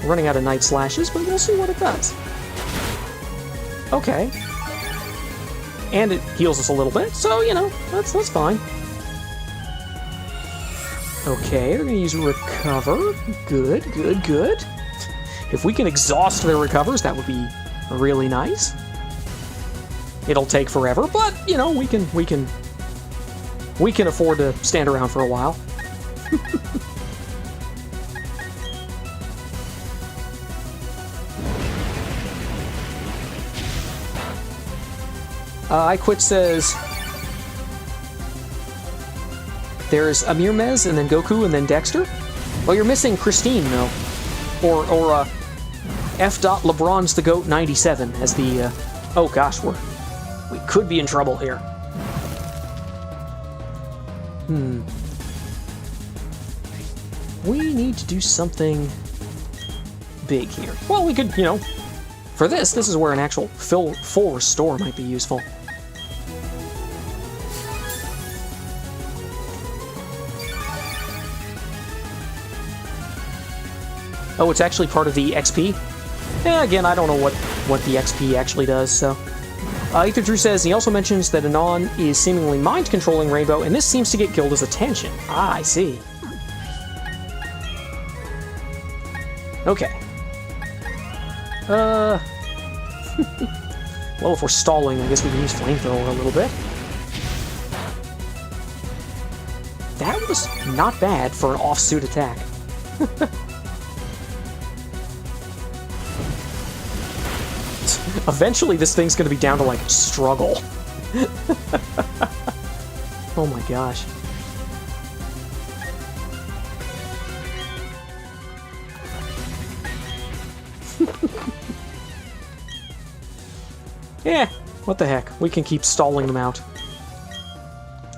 We're running out of Night Slashes, but we'll see what it does. Okay. And it heals us a little bit, so, you know, that's fine. Okay, they're gonna use Recover. Good, good, good. If we can exhaust their recovers, that would be really nice. It'll take forever, but, you know, we can afford to stand around for a while. I Quit says there's Amir Mez and then Goku and then Dexter. Oh, you're missing Christine though, or F. LeBron's the Goat 97 as the. Oh gosh, we could be in trouble here. We need to do something big here. Well, we could, you know, for this is where an actual full restore might be useful. Oh, it's actually part of the XP? Yeah, again, I don't know what the XP actually does, so. Ether Drew says, he also mentions that Anon is seemingly mind-controlling Rainbow, and this seems to get Gilda's attention. Ah, I see. Okay. Well, if we're stalling, I guess we can use Flamethrower a little bit. That was not bad for an offsuit attack. Eventually, this thing's going to be down to, like, struggle. Oh my gosh. Yeah, what the heck. We can keep stalling them out.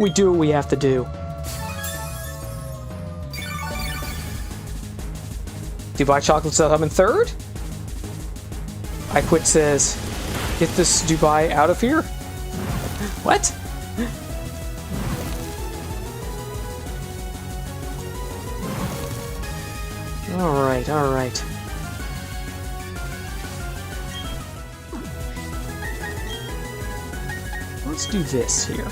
We do what we have to do. Dubai Chocolate Cell Hub in third. I Quit says, get this Dubai out of here? What? Alright, alright. Let's do this here.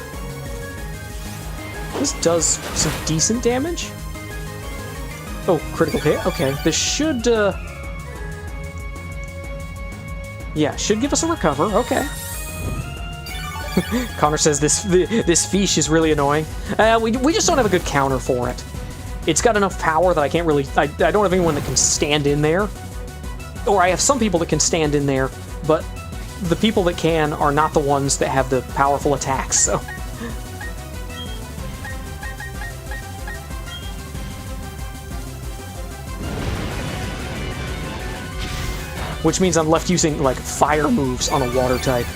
This does some decent damage. Oh, critical hit? Okay, this should, yeah, should give us a recover. Okay. Connor says this fish is really annoying. We just don't have a good counter for it. It's got enough power that I can't really... I don't have anyone that can stand in there. Or I have some people that can stand in there, but the people that can are not the ones that have the powerful attacks, so... Which means I'm left using, like, fire moves on a water type.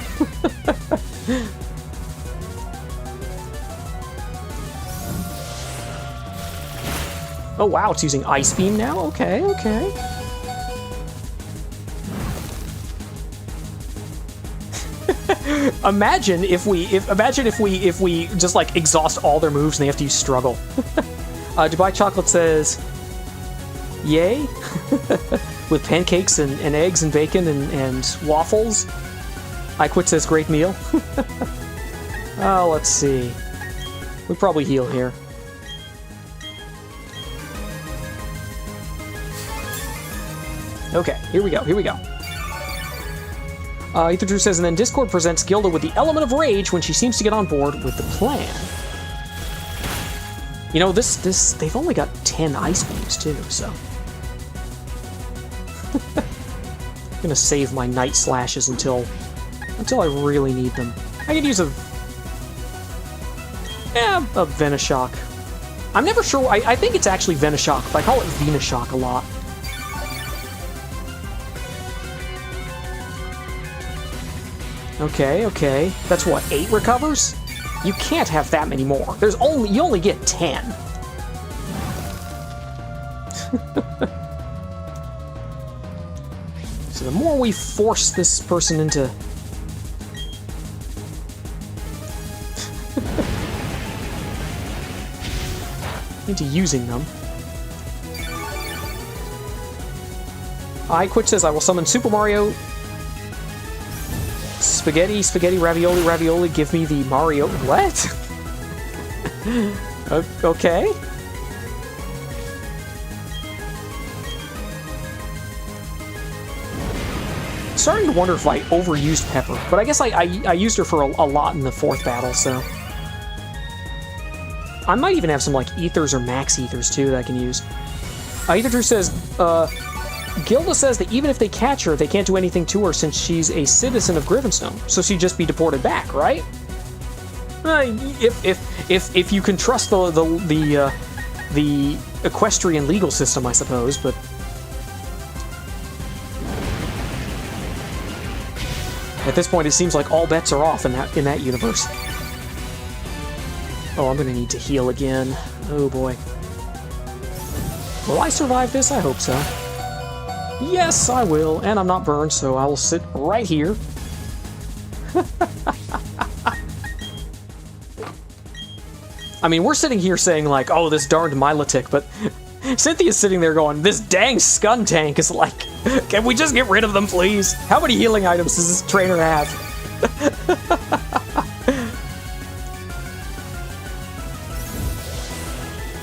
Oh wow, it's using Ice Beam now? Okay, okay. Imagine if we just, like, exhaust all their moves and they have to use Struggle. Dubai Chocolate says, yay. With pancakes and eggs and bacon and waffles. I Quit says great meal. Oh, let's see. We probably heal here. Okay, here we go, here we go. Ether Drew says, and then Discord presents Gilda with the element of rage when she seems to get on board with the plan. You know, they've only got 10 ice beams too, so. I'm gonna save my Night Slashes until I really need them. I could use a Venoshock. I'm never sure. I think it's actually Venoshock, but I call it Venoshock a lot. Okay, okay. That's what, 8 recovers? You can't have that many more. You only get 10. So the more we force this person into... into using them. I quit says I will summon Super Mario. Spaghetti, spaghetti, ravioli, ravioli, give me the Mario. What? Okay. Starting to wonder if I overused Pepper, but I guess I used her for a lot in the 4th battle, so... I might even have some, like, ethers or max ethers, too, that I can use. Ether Drew says, Gilda says that even if they catch her, they can't do anything to her since she's a citizen of Grivenstone, so she'd just be deported back, right? If you can trust the equestrian legal system, I suppose, but... At this point, it seems like all bets are off in that universe. Oh, I'm gonna need to heal again. Oh boy. Will I survive this? I hope so. Yes, I will, and I'm not burned, so I will sit right here. I mean, we're sitting here saying like, oh, this darned Milotic, but Cynthia's sitting there going, this dang Skuntank is like, can we just get rid of them, please? How many healing items does this trainer have?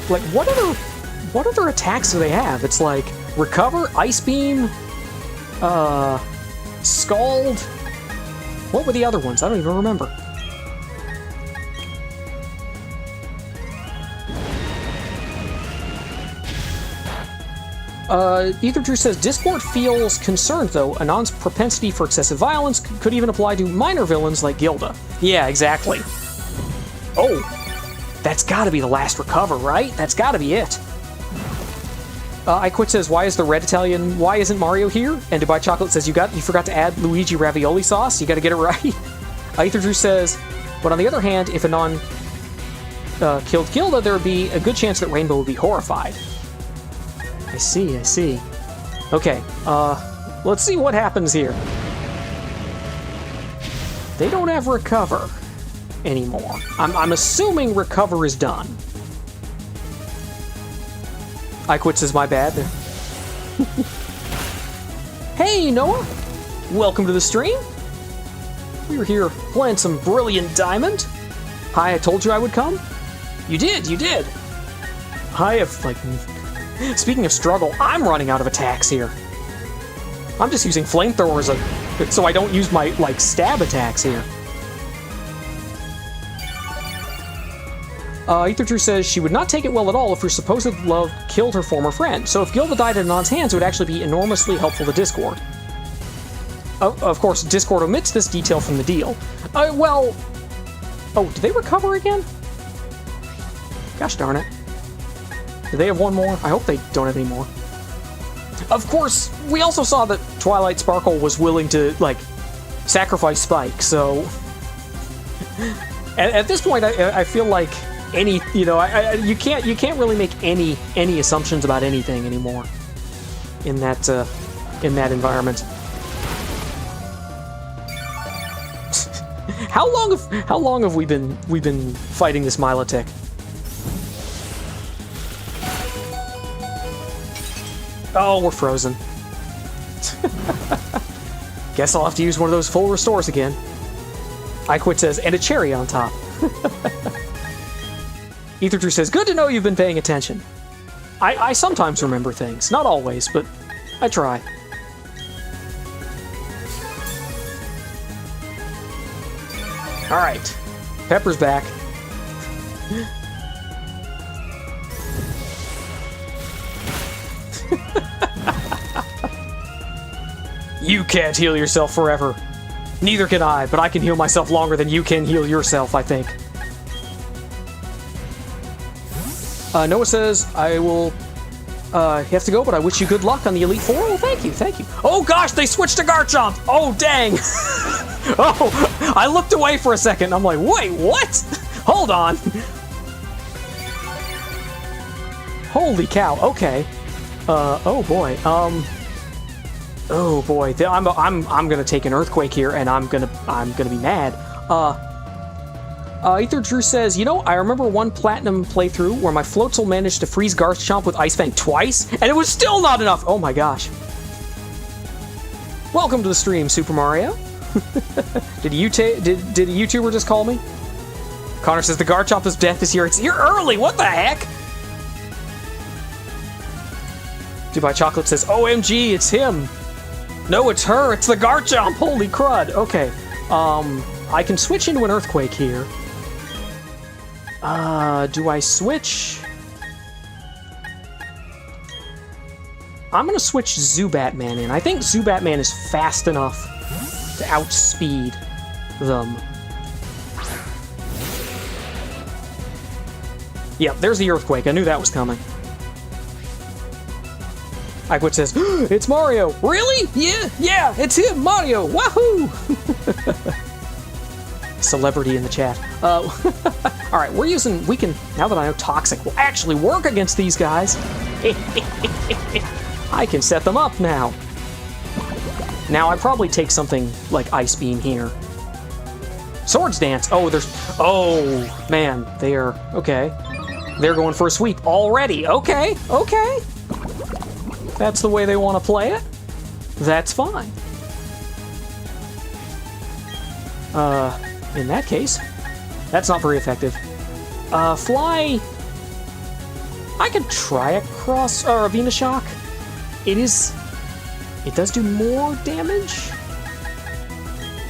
Like, what other attacks do they have? It's like, Recover, Ice Beam, Scald. What were the other ones? I don't even remember. Ether Drew says, Discord feels concerned, though. Anon's propensity for excessive violence could even apply to minor villains like Gilda. Yeah, exactly. Oh, that's gotta be the last Recover, right? That's gotta be it. I Quit says, why is the Red Italian, why isn't Mario here? And Dubai Chocolate says, you forgot to add Luigi ravioli sauce. You gotta get it right. Ether Drew says, but on the other hand, if Anon killed Gilda, there would be a good chance that Rainbow would be horrified. I see. Okay, let's see what happens here. They don't have Recover anymore. I'm assuming Recover is done. I Quit says, my bad. Hey, Noah! Welcome to the stream. We were here playing some Brilliant Diamond. Hi, I told you I would come. You did. I have, like... Speaking of struggle, I'm running out of attacks here. I'm just using flamethrowers so I don't use my, like, stab attacks here. Ether Drew says she would not take it well at all if her supposed love killed her former friend. So if Gilda died in Anon's hands, it would actually be enormously helpful to Discord. Of course, Discord omits this detail from the deal. Well... Oh, did they recover again? Gosh darn it. Do they have one more? I hope they don't have any more. Of course, we also saw that Twilight Sparkle was willing to, like, sacrifice Spike, so... at this point, I feel like any, you know, you can't really make any assumptions about anything anymore in that environment. How long have we been fighting this Milotic? Oh, we're frozen. Guess I'll have to use one of those full restores again. I Quit says, and a cherry on top. Ether Drew says, good to know you've been paying attention. I sometimes remember things. Not always, but I try. Alright. Pepper's back. You can't heal yourself forever. Neither can I, but I can heal myself longer than you can heal yourself, I think. Noah says, I will have to go, but I wish you good luck on the Elite Four. Oh, thank you. Oh gosh, they switched to Garchomp! Oh, dang! Oh, I looked away for a second. I'm like, wait, what? Hold on. Holy cow, okay. Oh boy, oh boy, I'm gonna take an earthquake here, and I'm gonna be mad. Ether Drew says, you know, I remember one platinum playthrough where my Floatzel managed to freeze Garchomp with Ice Fang twice, and it was still not enough. Oh my gosh. Welcome to the stream, Super Mario. Did a YouTuber just call me? Connor says the Garchomp is death this year. It's here early. What the heck? Dubai Chocolate says, OMG, it's him. No, it's her. It's the Garchomp. Holy crud. Okay. I can switch into an Earthquake here. Do I switch? I'm gonna switch Zubatman in. I think Zubatman is fast enough to outspeed them. Yep, there's the Earthquake. I knew that was coming. Iquit says, it's Mario. Really? Yeah, it's him, Mario. Wahoo! Celebrity in the chat. Alright, we can, now that I know Toxic will actually work against these guys, I can set them up now. Now, I'd probably take something like Ice Beam here. Swords Dance. Oh, man, they are, okay. They're going for a sweep already. Okay. That's the way they want to play it. That's fine. In that case, that's not very effective. Fly. I could try a cross or a Venoshock. It does do more damage.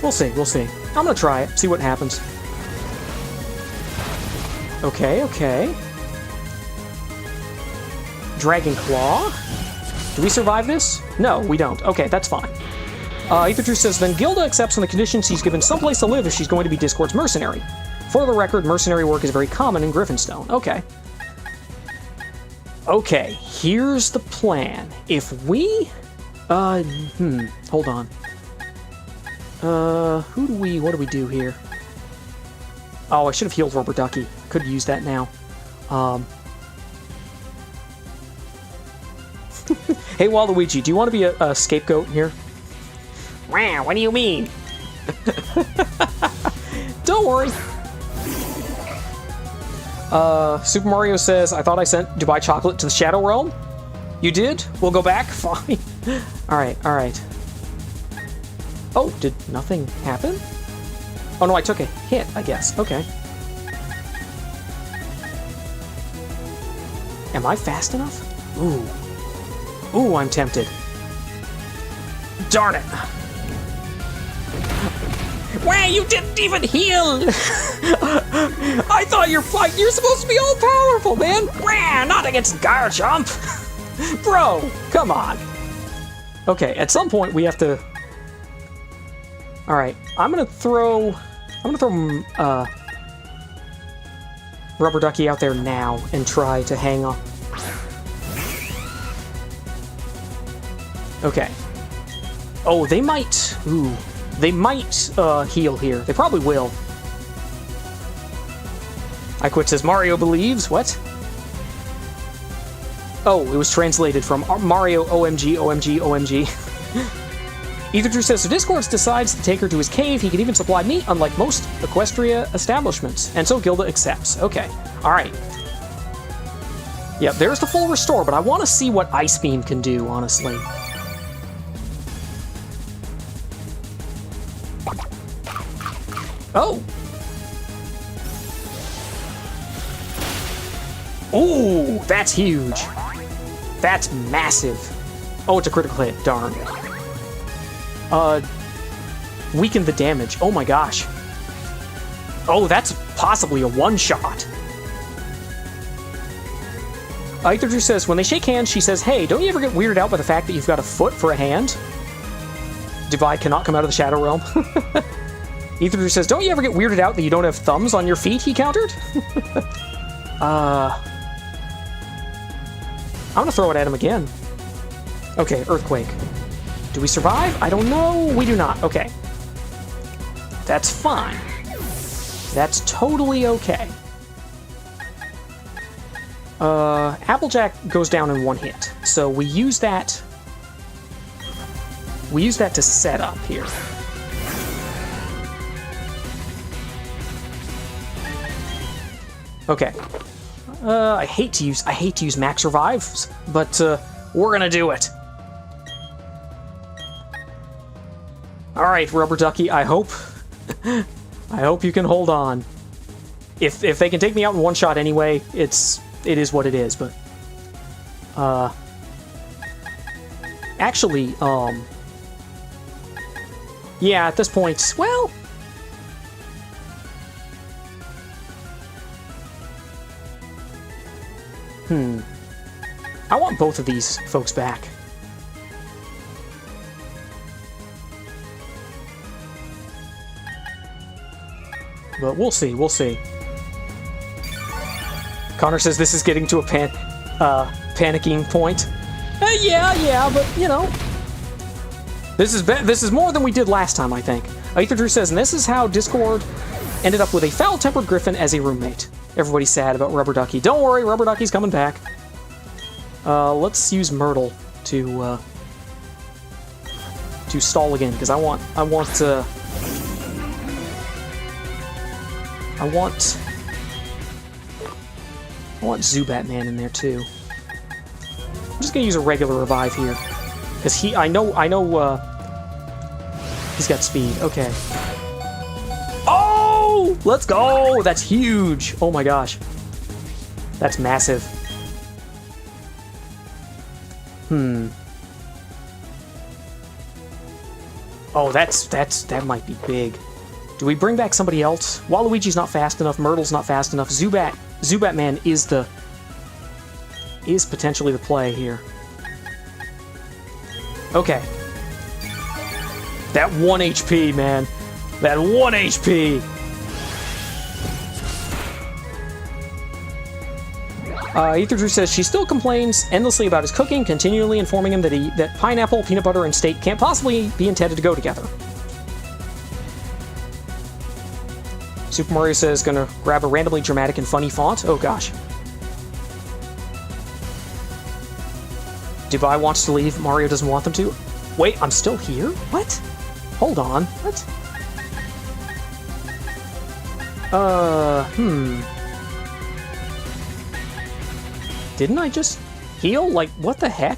We'll see. I'm gonna try it. See what happens. Okay. Dragon Claw. Do we survive this? No, we don't. Okay, that's fine. Ether Drew says, then Gilda accepts on the conditions she's given someplace to live if she's going to be Discord's mercenary. For the record, mercenary work is very common in Griffinstone. Okay, here's the plan. If we... hold on. What do we do here? Oh, I should have healed Rubber Ducky. Could use that now. Hey, Waluigi, do you want to be a scapegoat here? Wow, what do you mean? Don't worry. Super Mario says, I thought I sent Dubai Chocolate to the Shadow Realm. You did? We'll go back? Fine. Alright. Oh, did nothing happen? Oh no, I took a hit, I guess. Okay. Am I fast enough? Ooh, I'm tempted. Darn it. Wow, you didn't even heal! I thought you're supposed to be all powerful, man! Wow, not against Garchomp! Bro, come on. Okay, at some point we have to... Alright, I'm gonna throw Rubber Ducky out there now and try to hang on. Okay. Oh, they might... Ooh. They might heal here. They probably will. Iquit says, Mario believes. What? Oh, it was translated from Mario OMG, OMG, OMG. Ether Drew says, so Discord decides to take her to his cave. He can even supply meat, unlike most Equestria establishments. And so Gilda accepts. Okay. Alright. Yep, there's the full restore, but I want to see what Ice Beam can do, honestly. Oh! Ooh, that's huge. That's massive. Oh, it's a critical hit. Darn. Weaken the damage. Oh my gosh. Oh, that's possibly a one-shot. Ether Drew says, when they shake hands, she says, hey, don't you ever get weirded out by the fact that you've got a foot for a hand? Divide cannot come out of the Shadow Realm. Ether Drew says, don't you ever get weirded out that you don't have thumbs on your feet, he countered? I'm gonna throw it at him again. Okay, Earthquake. Do we survive? I don't know. We do not. Okay. That's fine. That's totally okay. Applejack goes down in one hit. So we use that... We use that to set up here. Okay. I hate to use max revives, but we're gonna do it. All right, Rubber Ducky. I hope you can hold on. If they can take me out in one shot anyway, it is what it is. But actually, yeah, at this point, well. I want both of these folks back. But we'll see, we'll see. Connor says this is getting to a panicking point. Yeah, but, you know. This is more than we did last time, I think. Aether Drew says, and this is how Discord ended up with a foul-tempered Griffin as a roommate. Everybody's sad about Rubber Ducky. Don't worry, Rubber Ducky's coming back. Let's use Myrtle to stall again, because I want Zubat Man in there too. I'm just gonna use a regular revive here, because I know he's got speed. Okay. Oh, let's go! That's huge. Oh my gosh, that's massive. Oh, that might be big. Do we bring back somebody else? Waluigi's not fast enough. Myrtle's not fast enough. Zubat Man is potentially the play here. Okay. That 1 HP, man. That 1 HP. Aether Drew says she still complains endlessly about his cooking, continually informing him that pineapple, peanut butter, and steak can't possibly be intended to go together. Super Mario says gonna grab a randomly dramatic and funny font. Oh gosh. Dubai wants to leave. Mario doesn't want them to. Wait, I'm still here? What? Hold on. What? Didn't I just heal? Like, what the heck?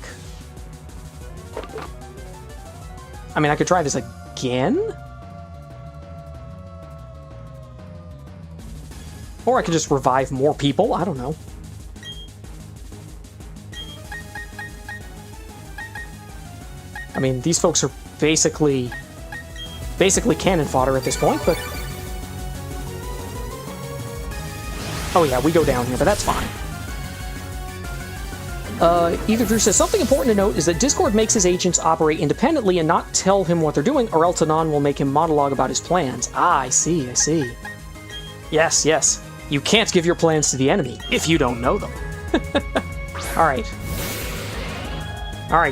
I mean, I could try this again? Or I could just revive more people. I don't know. I mean, these folks are basically cannon fodder at this point, but... Oh yeah, we go down here, but that's fine. Either Drew says, something important to note is that Discord makes his agents operate independently and not tell him what they're doing, or else Anon will make him monologue about his plans. Ah, I see. Yes. You can't give your plans to the enemy if you don't know them. Alright,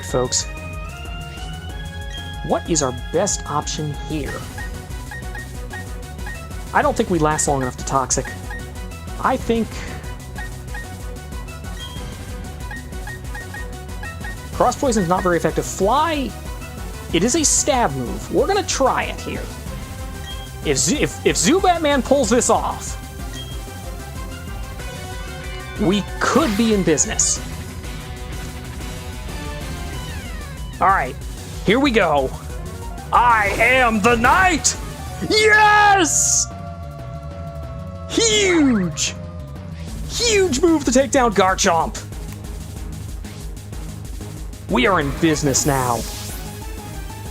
folks. What is our best option here? I don't think we last long enough to Toxic. I think... Cross Poison's not very effective. Fly, it is a stab move. We're gonna try it here. If Zubat Man pulls this off, we could be in business. Alright, here we go. I am the knight! Yes! Huge! Huge move to take down Garchomp. We are in business now.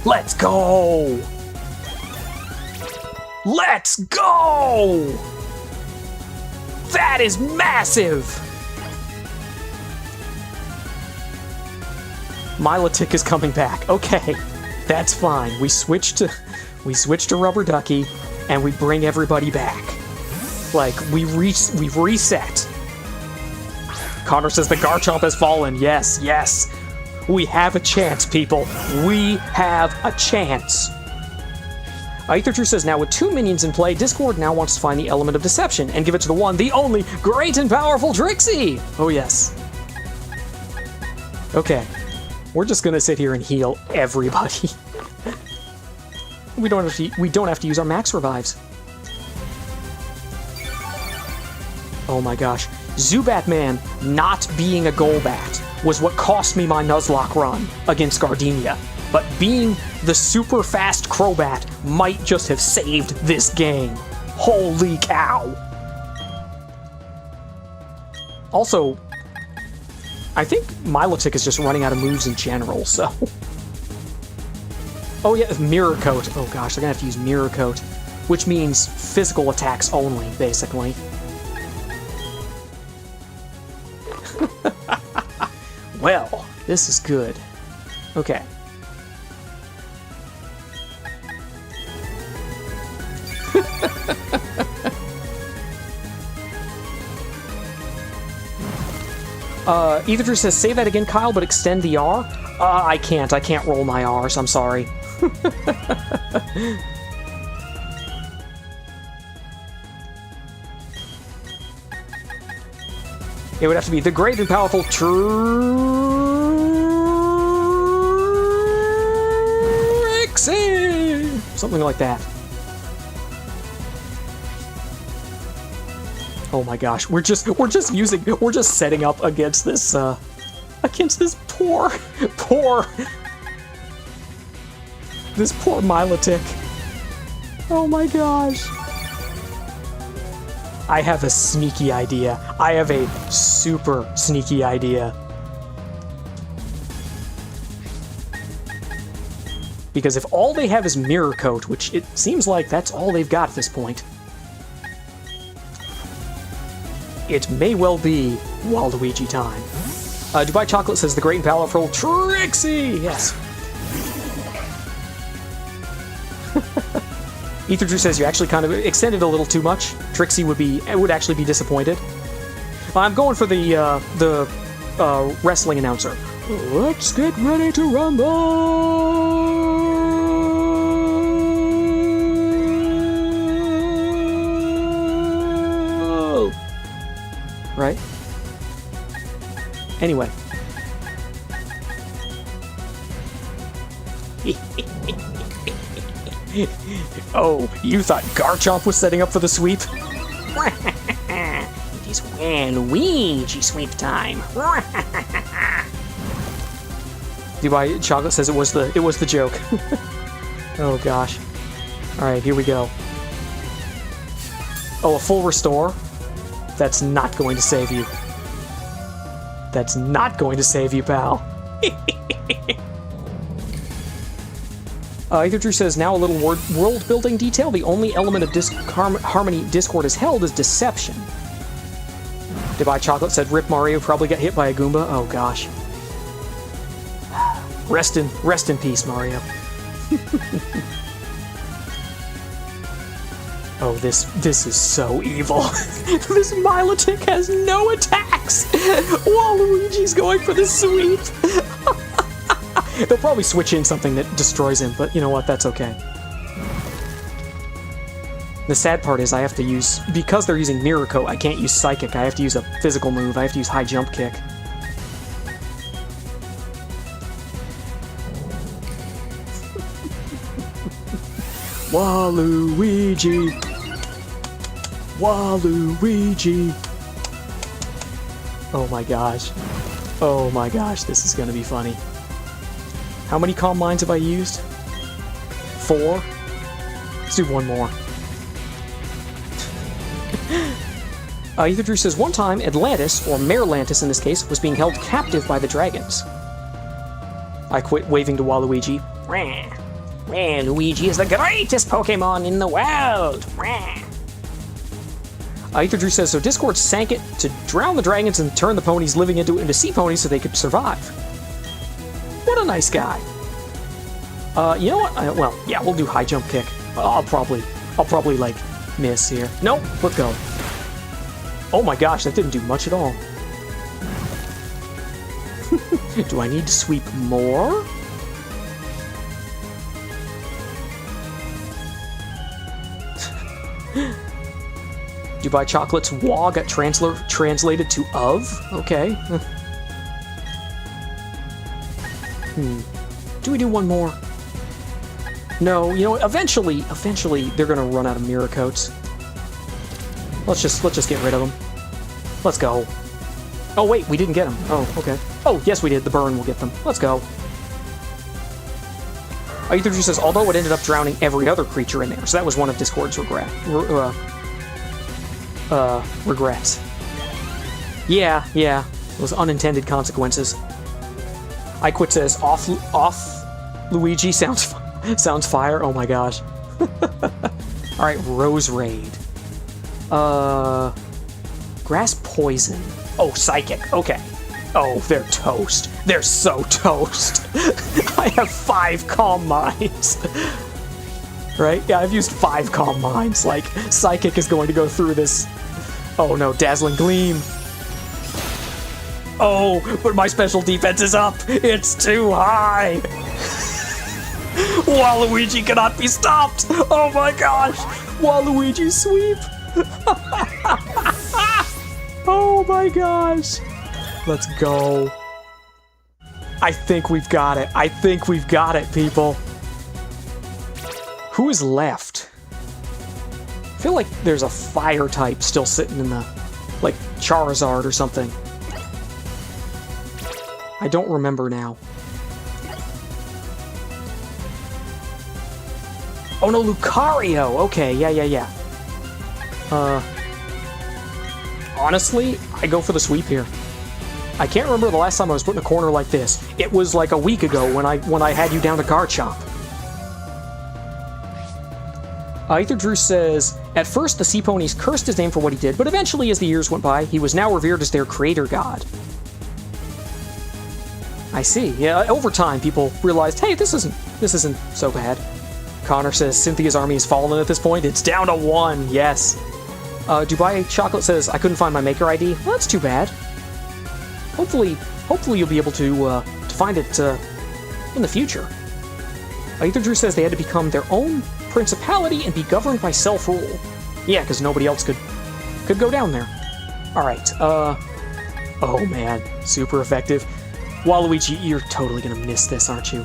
Let's go! Let's go! That is massive! Milotic is coming back. Okay, that's fine. We switch to Rubber Ducky, and we bring everybody back. Like, we've reset. Connor says the Garchomp has fallen. Yes. We have a chance, people. We have a chance. Aether Drew says, now with 2 minions in play, Discord now wants to find the element of deception and give it to the one, the only, great and powerful Trixie! Oh yes. Okay. We're just gonna sit here and heal everybody. We don't have to use our max revives. Oh my gosh. Zubatman not being a Golbat was what cost me my Nuzlocke run against Gardenia. But being the super fast Crobat might just have saved this game. Holy cow. Also, I think Milotic is just running out of moves in general, so... Oh yeah, Mirror Coat. Oh gosh, they're gonna have to use Mirror Coat, which means physical attacks only, basically. Well, this is good. Okay. Ether says, say that again, Kyle, but extend the R? I can't. I can't roll my R's. I'm sorry. It would have to be the great and powerful Trixie! Something like that. Oh my gosh, we're just setting up against this poor Milotic. Oh my gosh. I have a sneaky idea. I have a super sneaky idea. Because if all they have is Mirror Coat, which it seems like that's all they've got at this point, it may well be Waluigi time. Dubai Chocolate says the great and powerful Trixie! Yes. Ether Drew says you actually kind of extended a little too much. Trixie would actually be disappointed. I'm going for the wrestling announcer. Let's get ready to rumble! Right? Anyway. Oh, you thought Garchomp was setting up for the sweep? It is Waluigi sweep time. Dubai Chocolate says it was the joke. Oh gosh. Alright, here we go. Oh, a full restore? That's not going to save you. That's not going to save you, pal. Ether Drew says, now a little world-building detail. The only element of Harmony Discord is held is deception. Dubai Chocolate said, rip Mario, probably got hit by a Goomba. Oh gosh. Rest in peace, Mario. Oh, this is so evil. This Milotic has no attacks. Waluigi's going for the sweep. They'll probably switch in something that destroys him, but you know what? That's okay. The sad part is I have to use, because they're using Mirror Coat, I can't use Psychic. I have to use a physical move. I have to use High Jump Kick. Waluigi! Waluigi! Oh my gosh. Oh my gosh, this is gonna be funny. How many Calm Minds have I used? 4? Let's do one more. Ether Drew says, one time Atlantis, or Marelantis in this case, was being held captive by the dragons. I quit waving to Waluigi. Waluigi is the greatest Pokemon in the world. Ether Drew says, so Discord sank it to drown the dragons and turn the ponies living into it into sea ponies so they could survive. What a nice guy. You know what? Well, yeah, we'll do High Jump Kick. I'll probably like miss here. Nope, let go. Oh my gosh, that didn't do much at all. Do I need to sweep more? Dubai Chocolate's WA got translated to of? Okay. Do we do one more? No, you know what? Eventually they're gonna run out of Mirror Coats. Let's just get rid of them. Let's go. Oh, wait, we didn't get him. Oh, okay. Oh, yes, we did. The burn will get them. Let's go. Ether Juice says, although it ended up drowning every other creature in there. So that was one of Discord's regrets. Yeah. Those unintended consequences. I Quit says, off Luigi sounds fire. Oh my gosh. Alright, Rose Raid. Grass Poison. Oh, Psychic. Okay. Oh, they're toast. They're so toast. I have 5 Calm Minds. Right? Yeah, I've used 5 Calm Minds. Like, Psychic is going to go through this. Oh no, Dazzling Gleam. Oh, but my special defense is up. It's too high. Waluigi cannot be stopped. Oh my gosh. Waluigi sweep. Oh my gosh. Let's go. I think we've got it. I think we've got it, people. Who is left? I feel like there's a fire type still sitting in the... like Charizard or something. I don't remember now. Oh no, Lucario! Okay, yeah. Honestly, I go for the sweep here. I can't remember the last time I was put in a corner like this. It was like a week ago when I had you down to Garchomp. Ether Drew says, at first the Sea Ponies cursed his name for what he did, but eventually as the years went by, he was now revered as their creator god. I see. Yeah, over time people realized, hey, this isn't so bad. Connor says, Cynthia's army has fallen at this point. It's down to 1. Yes. Dubai Chocolate says, I couldn't find my maker ID. Well, that's too bad. Hopefully you'll be able to find it in the future. Ether Drew says they had to become their own principality and be governed by self-rule. Yeah, because nobody else could go down there. Alright, oh man, super effective. Waluigi, you're totally gonna miss this, aren't you?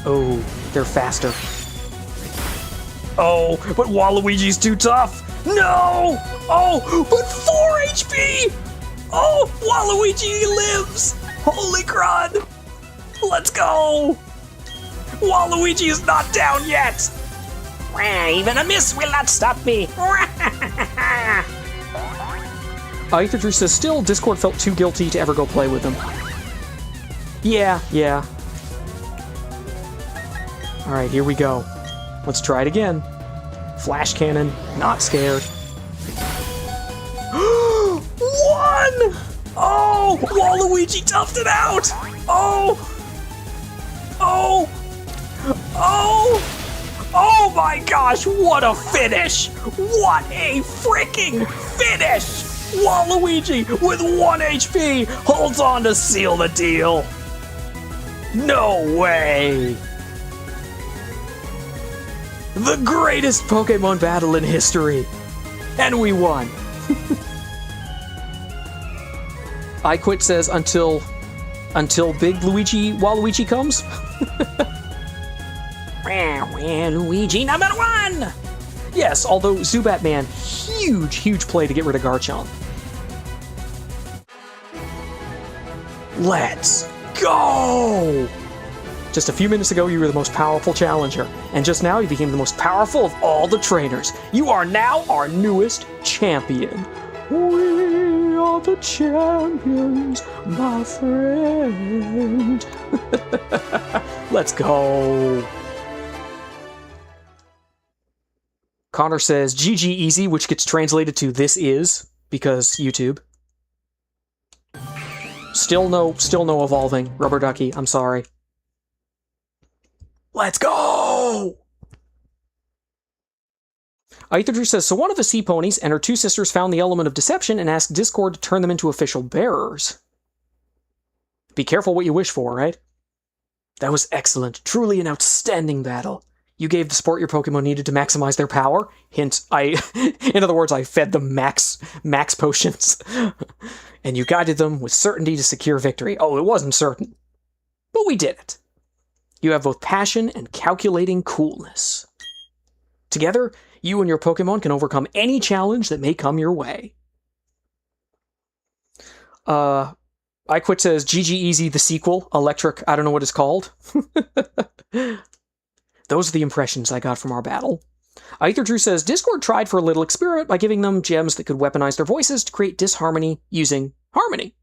Oh, they're faster. Oh, but Waluigi's too tough! No! Oh, but 4 HP! Oh, Waluigi lives! Holy crud! Let's go! Waluigi is not down yet! Even a miss will not stop me! Ether Drew says, still, Discord felt too guilty to ever go play with them. Yeah. Alright, here we go. Let's try it again. Flash Cannon, not scared. 1! Oh! Waluigi toughed it out! Oh! Oh my gosh, what a finish! What a freaking finish! Waluigi, with 1 HP, holds on to seal the deal. No way! The greatest Pokemon battle in history! And we won! I Quit says, until big Waluigi comes? Luigi number 1! Yes, although Zubat Man, huge play to get rid of Garchomp. Let's go! Just a few minutes ago, you were the most powerful challenger, and just now you became the most powerful of all the trainers. You are now our newest champion. We are the champions, my friend. Let's go. Connor says, GG easy, which gets translated to this is, because YouTube. Still no evolving, Rubber Ducky, I'm sorry. Let's go! Aetherdrew says, so one of the Sea Ponies and her 2 sisters found the element of deception and asked Discord to turn them into official bearers. Be careful what you wish for, right? That was excellent. Truly an outstanding battle. You gave the support your Pokemon needed to maximize their power. Hint, in other words, I fed them max potions. And you guided them with certainty to secure victory. Oh, it wasn't certain. But we did it. You have both passion and calculating coolness. Together, You and your Pokemon can overcome any challenge that may come your way. I Quit says, GG Easy, the sequel, Electric, I don't know what it's called. Those are the impressions I got from our battle. Aether Drew says, Discord tried for a little experiment by giving them gems that could weaponize their voices to create disharmony using harmony.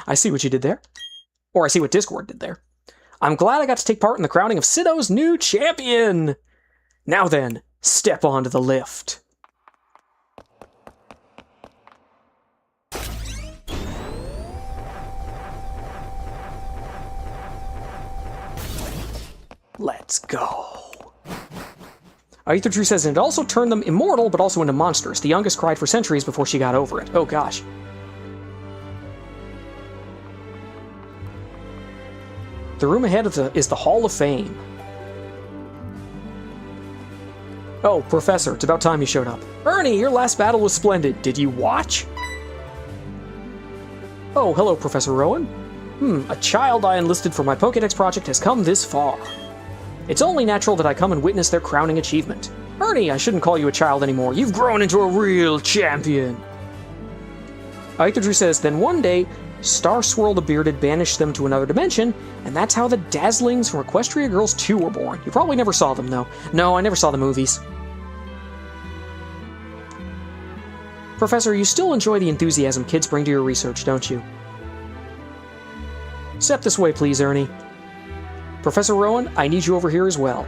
I see what you did there. Or I see what Discord did there. I'm glad I got to take part in the crowning of Sinnoh's new champion! Now then, step onto the lift. Let's go. Aether Drew says, and it also turned them immortal, but also into monsters. The youngest cried for centuries before she got over it. Oh gosh. The room ahead is the Hall of Fame. Oh, Professor, it's about time you showed up. Ernie, your last battle was splendid. Did you watch? Oh, hello, Professor Rowan. A child I enlisted for my Pokédex project has come this far. It's only natural that I come and witness their crowning achievement. Ernie, I shouldn't call you a child anymore. You've grown into a real champion. Aether Drew says, then one day, Star Swirl the Bearded banished them to another dimension, and that's how the Dazzlings from Equestria Girls 2 were born. You probably never saw them, though. No, I never saw the movies. Professor, you still enjoy the enthusiasm kids bring to your research, don't you? Step this way, please, Ernie. Professor Rowan, I need you over here as well.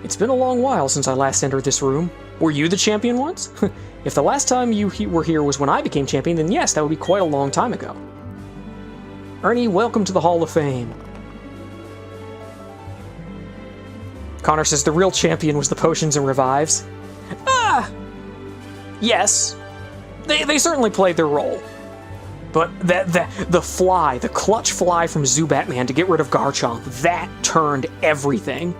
It's been a long while since I last entered this room. Were you the champion once? If the last time you were here was when I became champion, then yes, that would be quite a long time ago. Ernie, welcome to the Hall of Fame. Connor says the real champion was the potions and revives. Yes. They certainly played their role. But the clutch fly from Zubatman to get rid of Garchomp, that turned everything.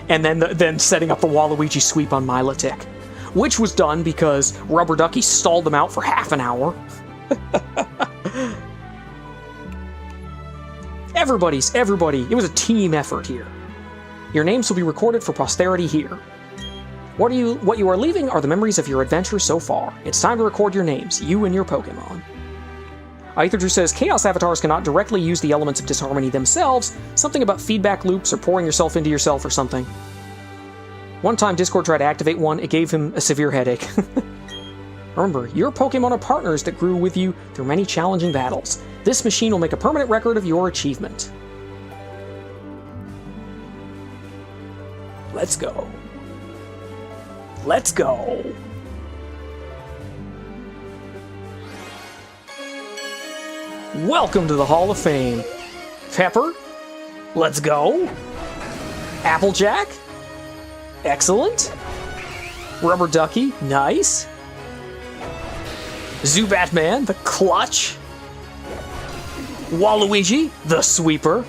And then setting up the Waluigi sweep on Milotic, which was done because Rubber Ducky stalled them out for half an hour. Everybody, it was a team effort here. Your names will be recorded for posterity here. What you are leaving are the memories of your adventure so far. It's time to record your names, you and your Pokemon. Aether Drew says, Chaos Avatars cannot directly use the elements of disharmony themselves, something about feedback loops or pouring yourself into yourself or something. One time Discord tried to activate one, it gave him a severe headache. Remember, your Pokemon are partners that grew with you through many challenging battles. This machine will make a permanent record of your achievement. Let's go. Let's go. Welcome to the Hall of Fame. Pepper, let's go. Applejack, excellent. Rubber Ducky, nice. Zubatman, the clutch. Waluigi, the sweeper.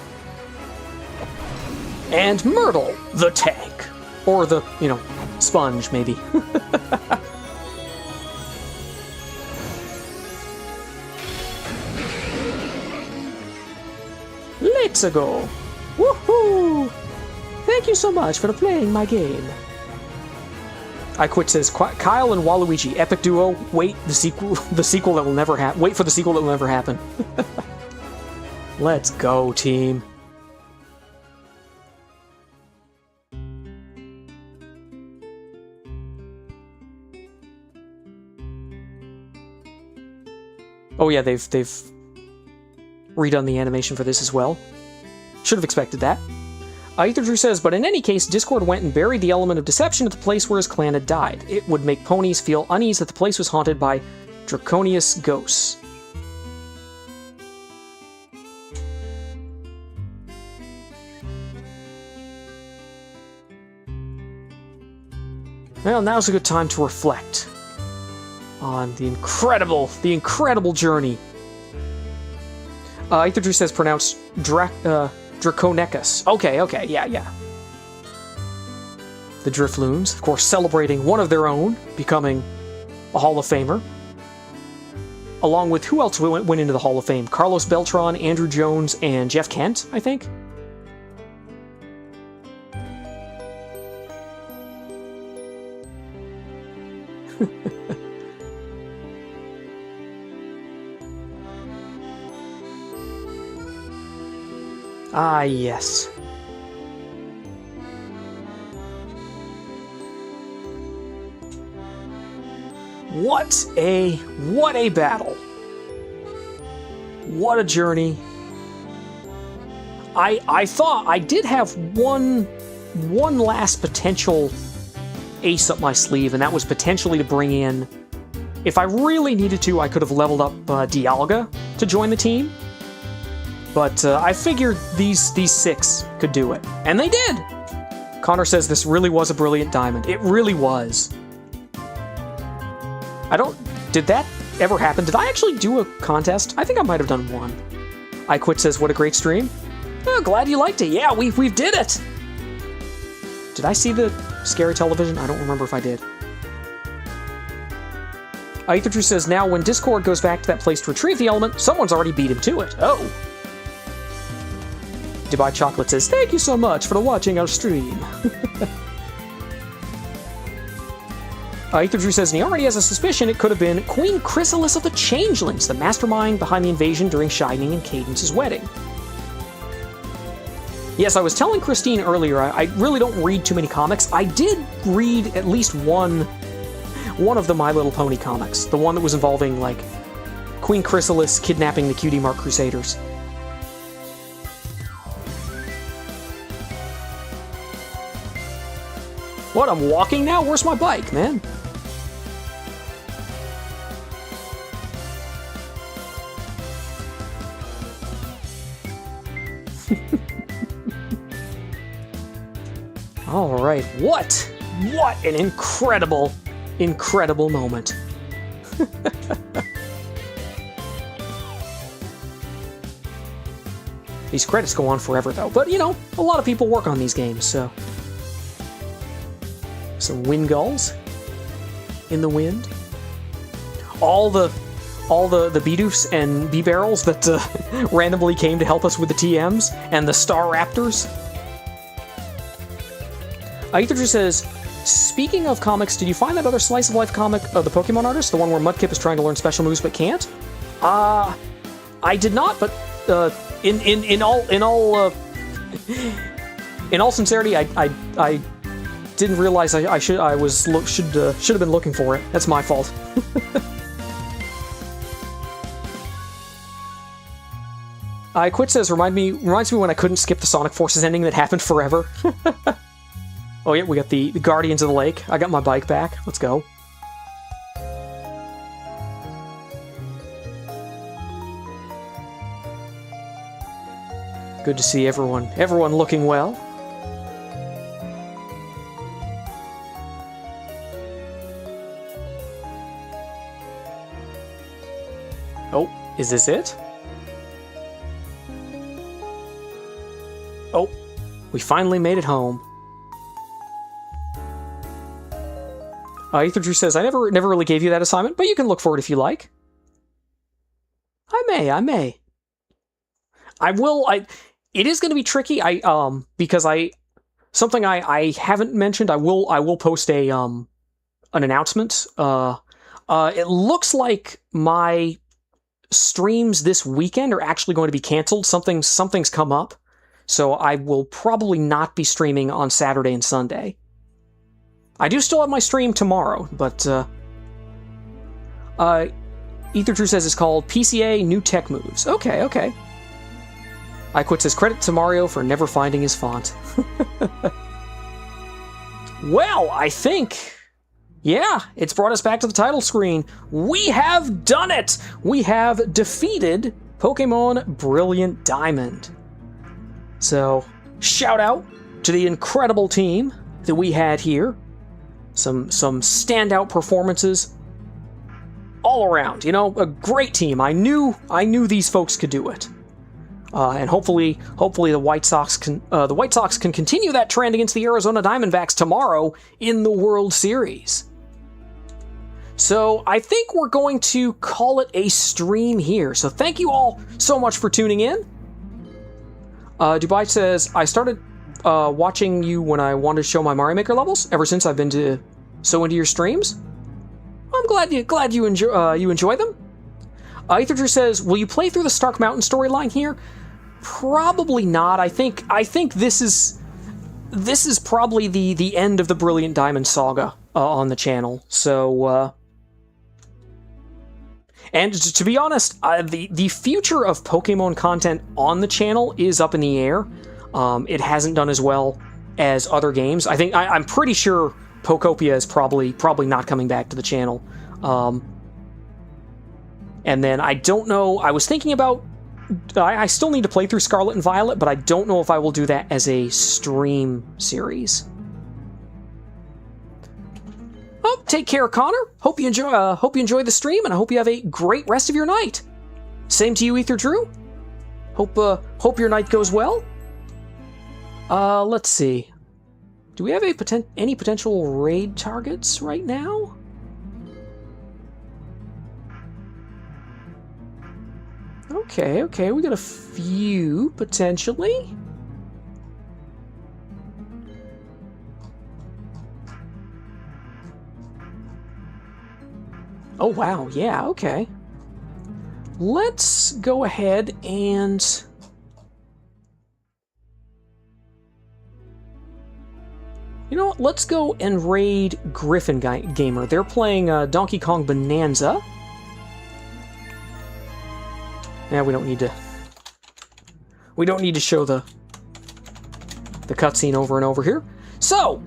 And Myrtle, the tank. Or the, sponge, maybe. Let's go. Woohoo! Thank you so much for playing my game. I Quit says, Kyle and Waluigi, epic duo. Wait, the sequel that will never happen. Wait for the sequel that will never happen. Let's go, team. Oh yeah, they've redone the animation for this as well. Should have expected that. Aether Drew says, but in any case, Discord went and buried the element of deception at the place where his clan had died. It would make ponies feel unease that the place was haunted by draconious ghosts. Well, now's a good time to reflect on the incredible journey. Aether Drew says pronounced Draconecus. Okay, yeah. The Drifloons, of course, celebrating one of their own, becoming a Hall of Famer. along with who else went into the Hall of Fame? Carlos Beltran, Andrew Jones, and Jeff Kent, I think. Ah, yes. What a battle. What a journey. I thought I did have one last potential ace up my sleeve, and that was potentially to bring in, if I really needed to, I could have leveled up Dialga to join the team. But I figured these 6 could do it. And they did! Connor says this really was a brilliant diamond. It really was. Did that ever happen? Did I actually do a contest? I think I might have done one. I Quit says, what a great stream. Oh, glad you liked it. Yeah, we did it! Did I see the scary television? I don't remember if I did. Aethertrue says, now when Discord goes back to that place to retrieve the element, someone's already beat him to it. Oh. Dubai Chocolate says, thank you so much for watching our stream. Aethertrue says, and he already has a suspicion it could have been Queen Chrysalis of the Changelings, the mastermind behind the invasion during Shining and Cadence's wedding. Yes, I was telling Christine earlier, I really don't read too many comics. I did read at least one of the My Little Pony comics. The one that was involving, like, Queen Chrysalis kidnapping the Cutie Mark Crusaders. What, I'm walking now? Where's my bike, man? All right, what an incredible moment. These credits go on forever, though. But, you know, a lot of people work on these games, so... Some wind gulls in the wind. All the Bidoofs and B-Barrels that randomly came to help us with the TMs, and the Star Raptors. Aethertrue says, speaking of comics, did you find that other slice of life comic of the Pokemon artist, the one where Mudkip is trying to learn special moves but can't? I did not, but in all sincerity, I didn't realize I should have been looking for it. That's my fault. I Quit says, reminds me when I couldn't skip the Sonic Forces ending that happened forever. Oh yeah, we got the Guardians of the Lake. I got my bike back. Let's go. Good to see everyone looking well. Oh, is this it? Oh, we finally made it home. Aethertrue says, I never really gave you that assignment, but you can look for it if you like. I may. I will, it is going to be tricky, because something I haven't mentioned, I will post an announcement. It looks like my streams this weekend are actually going to be canceled. Something's come up, so I will probably not be streaming on Saturday and Sunday. I do still have my stream tomorrow, but Aethertrue says it's called PCA New Tech Moves. Okay. I Quit says, credit to Mario for never finding his font. Well, I think... Yeah, it's brought us back to the title screen. We have done it! We have defeated Pokemon Brilliant Diamond. So, shout out to the incredible team that we had here. Some standout performances all around. You know, a great team. I knew these folks could do it. And hopefully the White Sox can continue that trend against the Arizona Diamondbacks tomorrow in the World Series. So I think we're going to call it a stream here. So thank you all so much for tuning in. Dubai says, I started watching you when I wanted to show my Mario Maker levels. Ever since I've been so into your streams. I'm glad you enjoy them. Ethertrue says, will you play through the Stark Mountain storyline here? Probably not. I think this is probably the end of the Brilliant Diamond saga on the channel. So, and to be honest, the future of Pokemon content on the channel is up in the air. It hasn't done as well as other games. I'm pretty sure Pokopia is probably not coming back to the channel. And then I don't know. I was thinking about. I still need to play through Scarlet and Violet, but I don't know if I will do that as a stream series. Oh, take care, Connor. Hope you enjoy the stream, and I hope you have a great rest of your night. Same to you, Ether Drew. Hope your night goes well. Let's see. Do we have any potential raid targets right now? Okay, we got a few, potentially. Oh, wow, yeah, okay. Let's go ahead and... You know what, let's go and raid Griffin Gamer. They're playing Donkey Kong Bonanza. Yeah, we don't need to show the cutscene over and over here. So,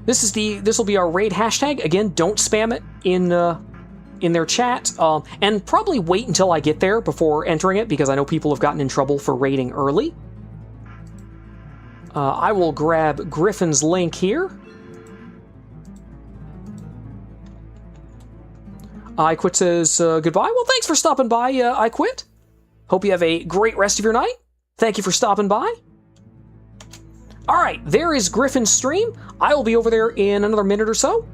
this will be our raid hashtag. Again, don't spam it in their chat, and probably wait until I get there before entering it, because I know people have gotten in trouble for raiding early. I will grab Griffin's link here. I Quit says goodbye. Well, thanks for stopping by, I Quit. Hope you have a great rest of your night. Thank you for stopping by. All right, there is Griffin's stream. I will be over there in another minute or so.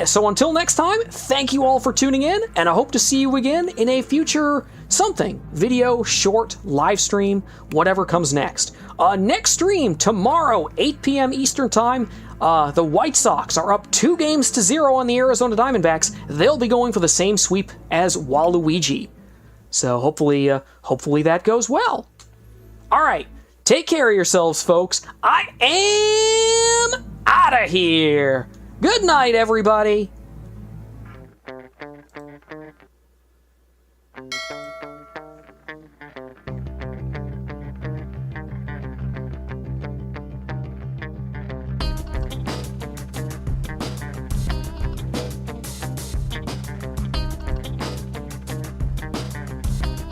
So until next time, thank you all for tuning in, and I hope to see you again in a future something. Video, short, live stream, whatever comes next. Next stream, tomorrow, 8 p.m. Eastern Time. The White Sox are up 2-0 on the Arizona Diamondbacks. They'll be going for the same sweep as Waluigi. So hopefully that goes well. All right, take care of yourselves, folks. I am out of here. Good night, everybody.